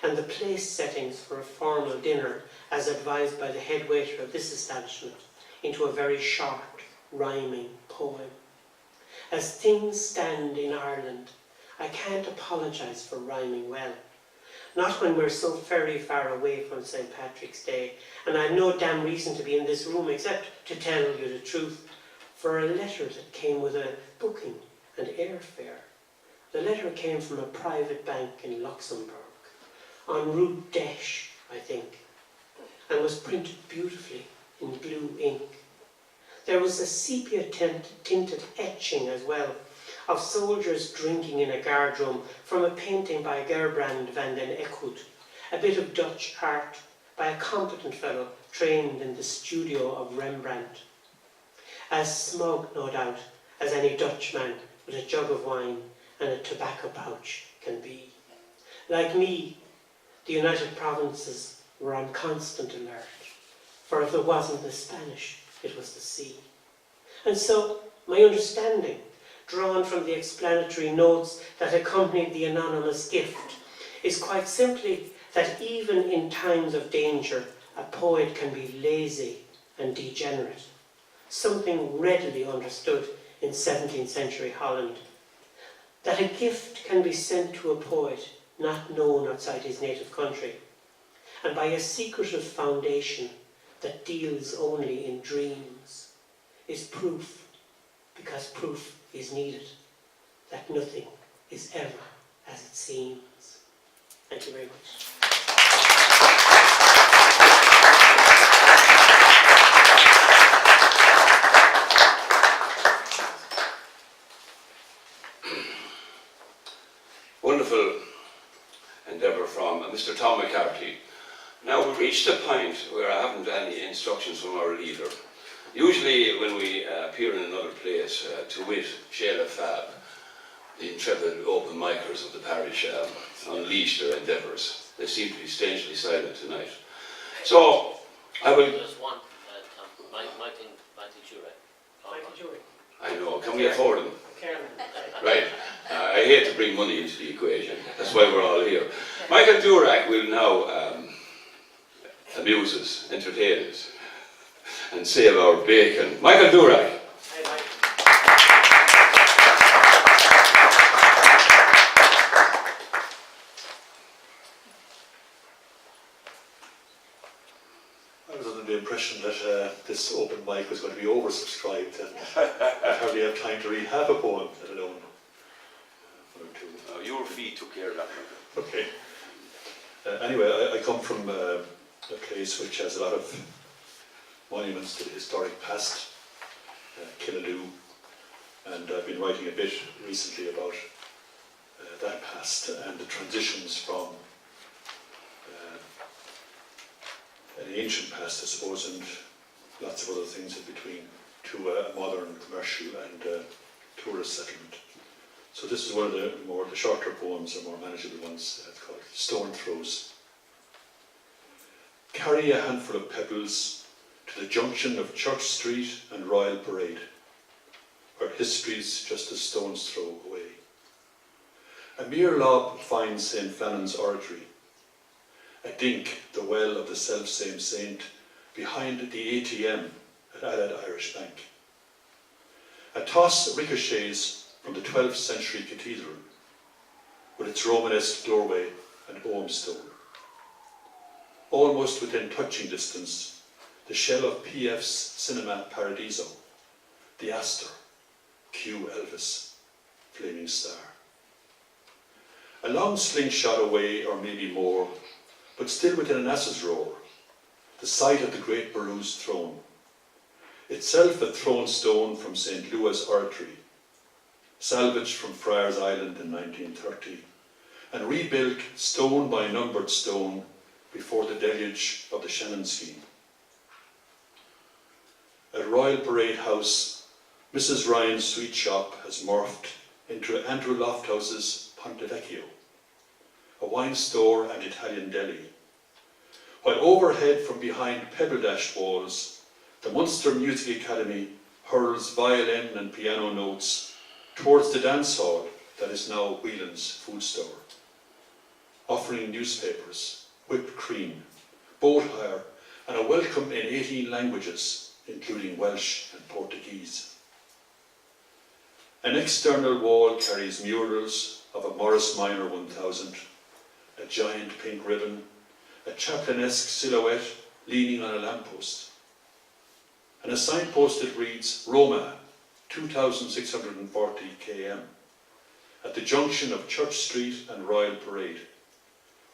and the place settings for a formal dinner, as advised by the head waiter of this establishment, into a very short, rhyming poem. As things stand in Ireland, I can't apologise for rhyming well. Not when we're so very far away from St. Patrick's Day, and I've no damn reason to be in this room except to tell you the truth, for a letter that came with a booking and airfare. The letter came from a private bank in Luxembourg, en route d'Esch, I think, and was printed beautifully in blue ink. There was a sepia-tinted etching as well, of soldiers drinking in a guardroom from a painting by Gerbrand van den Eekhout, a bit of Dutch art by a competent fellow trained in the studio of Rembrandt. As smug, no doubt, as any Dutchman with a jug of wine and a tobacco pouch can be. Like me, the United Provinces were on constant alert, for if it wasn't the Spanish, it was the sea. And so, my understanding, drawn from the explanatory notes that accompanied the anonymous gift, is quite simply that even in times of danger, a poet can be lazy and degenerate, something readily understood in 17th century Holland. That a gift can be sent to a poet not known outside his native country, and by a secretive foundation that deals only in dreams, is proof, because proof is needed, that nothing is ever as it seems. Thank you very much. Wonderful endeavour from Mr. Tom McCarthy. Now we've reached a point where I haven't any instructions from our leader. Usually when we appear in another place, to wit, Sheila Fab, the intrepid open micers of the parish unleash their endeavours. They seem to be strangely silent tonight. So, I will... There's one, Tom, Michael Jurek. I know, can we afford them? Caroline. Right. I hate to bring money into the equation. That's why we're all here. Michael Durack will now amuse us, entertain us, and save our bacon. Michael Durack. Hi, Mike. I was under the impression that this open mic was going to be oversubscribed and I'd hardly have time to read half a poem, let alone one or two. Your fee took care of that. Okay. Anyway, I come from a place which has a lot of monuments to the historic past, Killaloo, and I've been writing a bit recently about that past and the transitions from the ancient past, I suppose, and lots of other things in between, to a modern commercial and tourist settlement. So this is one of the shorter poems, or more manageable ones. It's called Stone Throws. Carry a handful of pebbles to the junction of Church Street and Royal Parade, where history's just a stone's throw away. A mere lob finds St. Flannan's oratory, a dink the well of the self-same saint behind the ATM at Allied Irish Bank. A toss ricochets from the 12th century cathedral with its Romanesque doorway and ogham stone. Almost within touching distance, the shell of PF's Cinema Paradiso, the Astor, Q Elvis, Flaming Star. A long slingshot away, or maybe more, but still within an ass's roar, the site of the great Barrow's throne, itself a throne stone from St. Louis Oratory, salvaged from Friars Island in 1930, and rebuilt stone by numbered stone before the deluge of the Shannon scheme. At Royal Parade House, Mrs. Ryan's sweet shop has morphed into Andrew Lofthouse's Ponte Vecchio, a wine store and Italian deli, while overhead from behind pebble-dashed walls, the Munster Music Academy hurls violin and piano notes towards the dance hall that is now Whelan's food store, offering newspapers, whipped cream, boat hire, and a welcome in 18 languages, including Welsh and Portuguese. An external wall carries murals of a Morris Minor 1000, a giant pink ribbon, a chaplin-esque silhouette leaning on a lamppost, and a signpost that reads Roma, 2640 km, at the junction of Church Street and Royal Parade,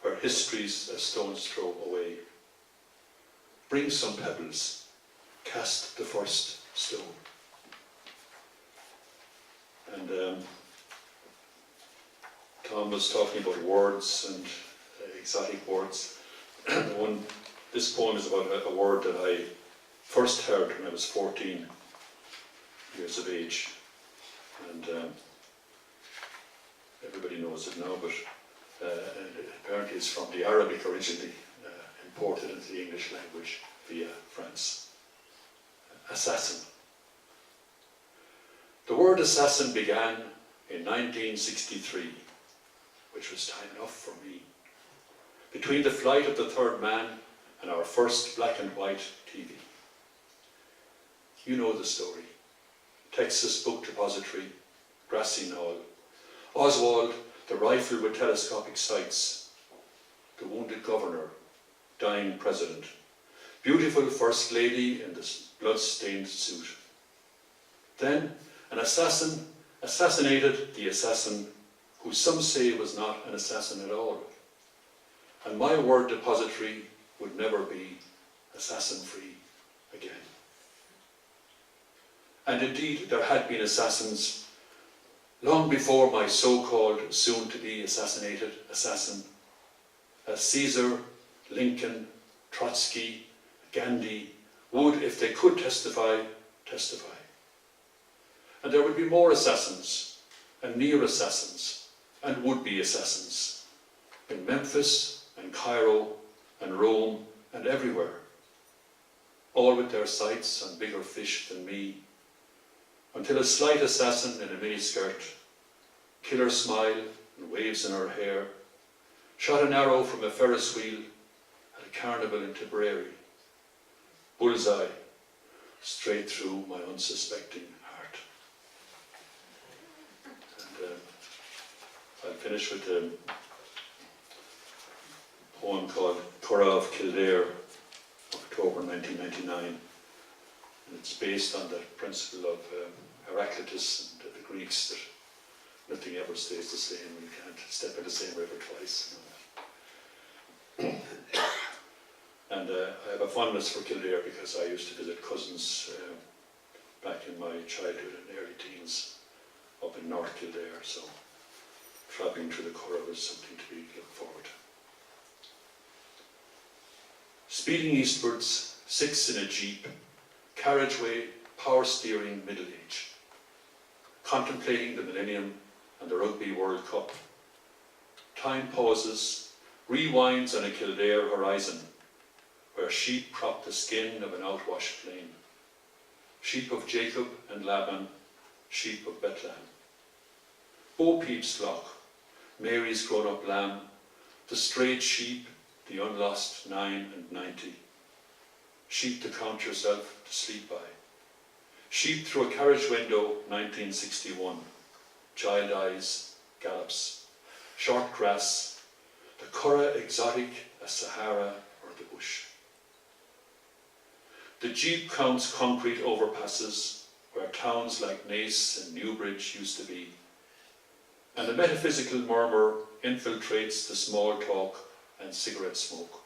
where history's a stone's throw away. Bring some pebbles, cast the first stone. And Tom was talking about words and exotic words. This poem is about a word that I first heard when I was 14 years of age, and everybody knows it now, but apparently it's from the Arabic originally, imported into the English language via France. Assassin. The word assassin began in 1963, which was time enough for me, between the flight of the third man and our first black and white TV. You know the story. Texas Book Depository, grassy knoll. Oswald, the rifle with telescopic sights. The wounded governor, dying president. Beautiful first lady in this blood-stained suit. Then an assassin assassinated the assassin, who some say was not an assassin at all. and my word depository would never be assassin-free again. And indeed, there had been assassins long before my so-called soon-to-be assassinated assassin, as Caesar, Lincoln, Trotsky, Gandhi would, if they could testify, testify. And there would be more assassins, and near assassins, and would-be assassins, in Memphis, and Cairo, and Rome, and everywhere, all with their sights on bigger fish than me, until a slight assassin in a miniskirt, killer smile and waves in her hair, shot an arrow from a Ferris wheel at a carnival in Tipperary. Bullseye, straight through my unsuspecting heart. And I'll finish with a poem called Crecora of Kildare, October 1999. And it's based on the principle of Heraclitus and the Greeks, that nothing ever stays the same, and you can't step in the same river twice. And I have a fondness for Kildare because I used to visit cousins back in my childhood and early teens up in North Kildare, so travelling through the Curragh was something to be looking forward to. Speeding eastwards, 6 in a jeep, carriageway, power steering, middle age, contemplating the millennium and the Rugby World Cup. Time pauses, rewinds on a Kildare horizon, where sheep prop the skin of an outwashed plain. Sheep of Jacob and Laban, sheep of Bethlehem. Bo Peep's flock, Mary's grown-up lamb, the strayed sheep, the unlost 9 and 90. Sheep to count yourself to sleep by. Sheep through a carriage window, 1961. Child eyes, gallops. Short grass, the Curragh exotic as Sahara or the bush. The jeep counts concrete overpasses where towns like Naas and Newbridge used to be. And the metaphysical murmur infiltrates the small talk and cigarette smoke.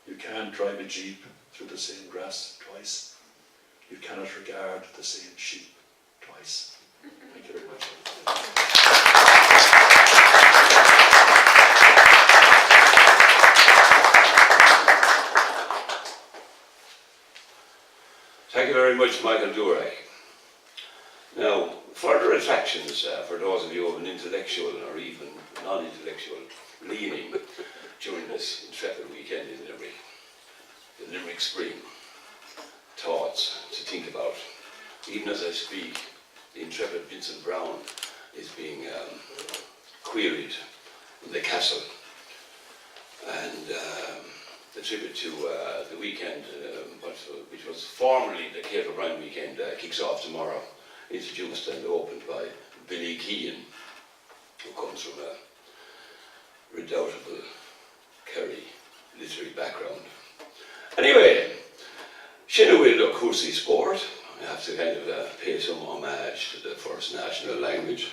You can't drive a jeep through the same grass twice. You cannot regard the same sheep twice. Thank you very much. Thank you very much, Michael Durek. Now, further attractions for those of you of an intellectual or even non-intellectual leaning during this intrepid weekend in Limerick. The Limerick Spring. Thoughts to think about. Even as I speak, the intrepid Vincent Brown is being queried in the castle. And the tribute to the weekend, which was formerly the Kate O'Brien weekend, kicks off tomorrow, introduced and opened by Billy Keane, who comes from a redoubtable Kerry literary background. Anyway, Shinawil of Kursi Sport, I have to kind of pay some homage to the first national language,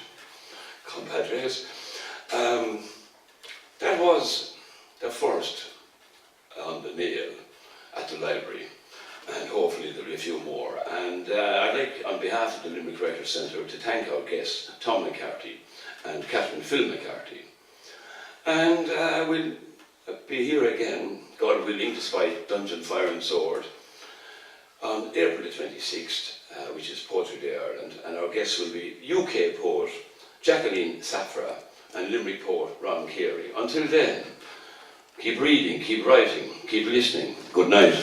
compadres. That was the first on the nail at the library, and hopefully there'll be a few more. And I'd like, on behalf of the Limerick Writers' Centre, to thank our guests, Tom McCarthy and Phil MacCarthy. And we'll be here again, God willing, despite Dungeon, Fire and Sword, on April the 26th, which is Poetry Day Ireland, and our guests will be UK poet Jacqueline Safra and Limerick poet Ron Carey. Until then, keep reading, keep writing, keep listening. Good night.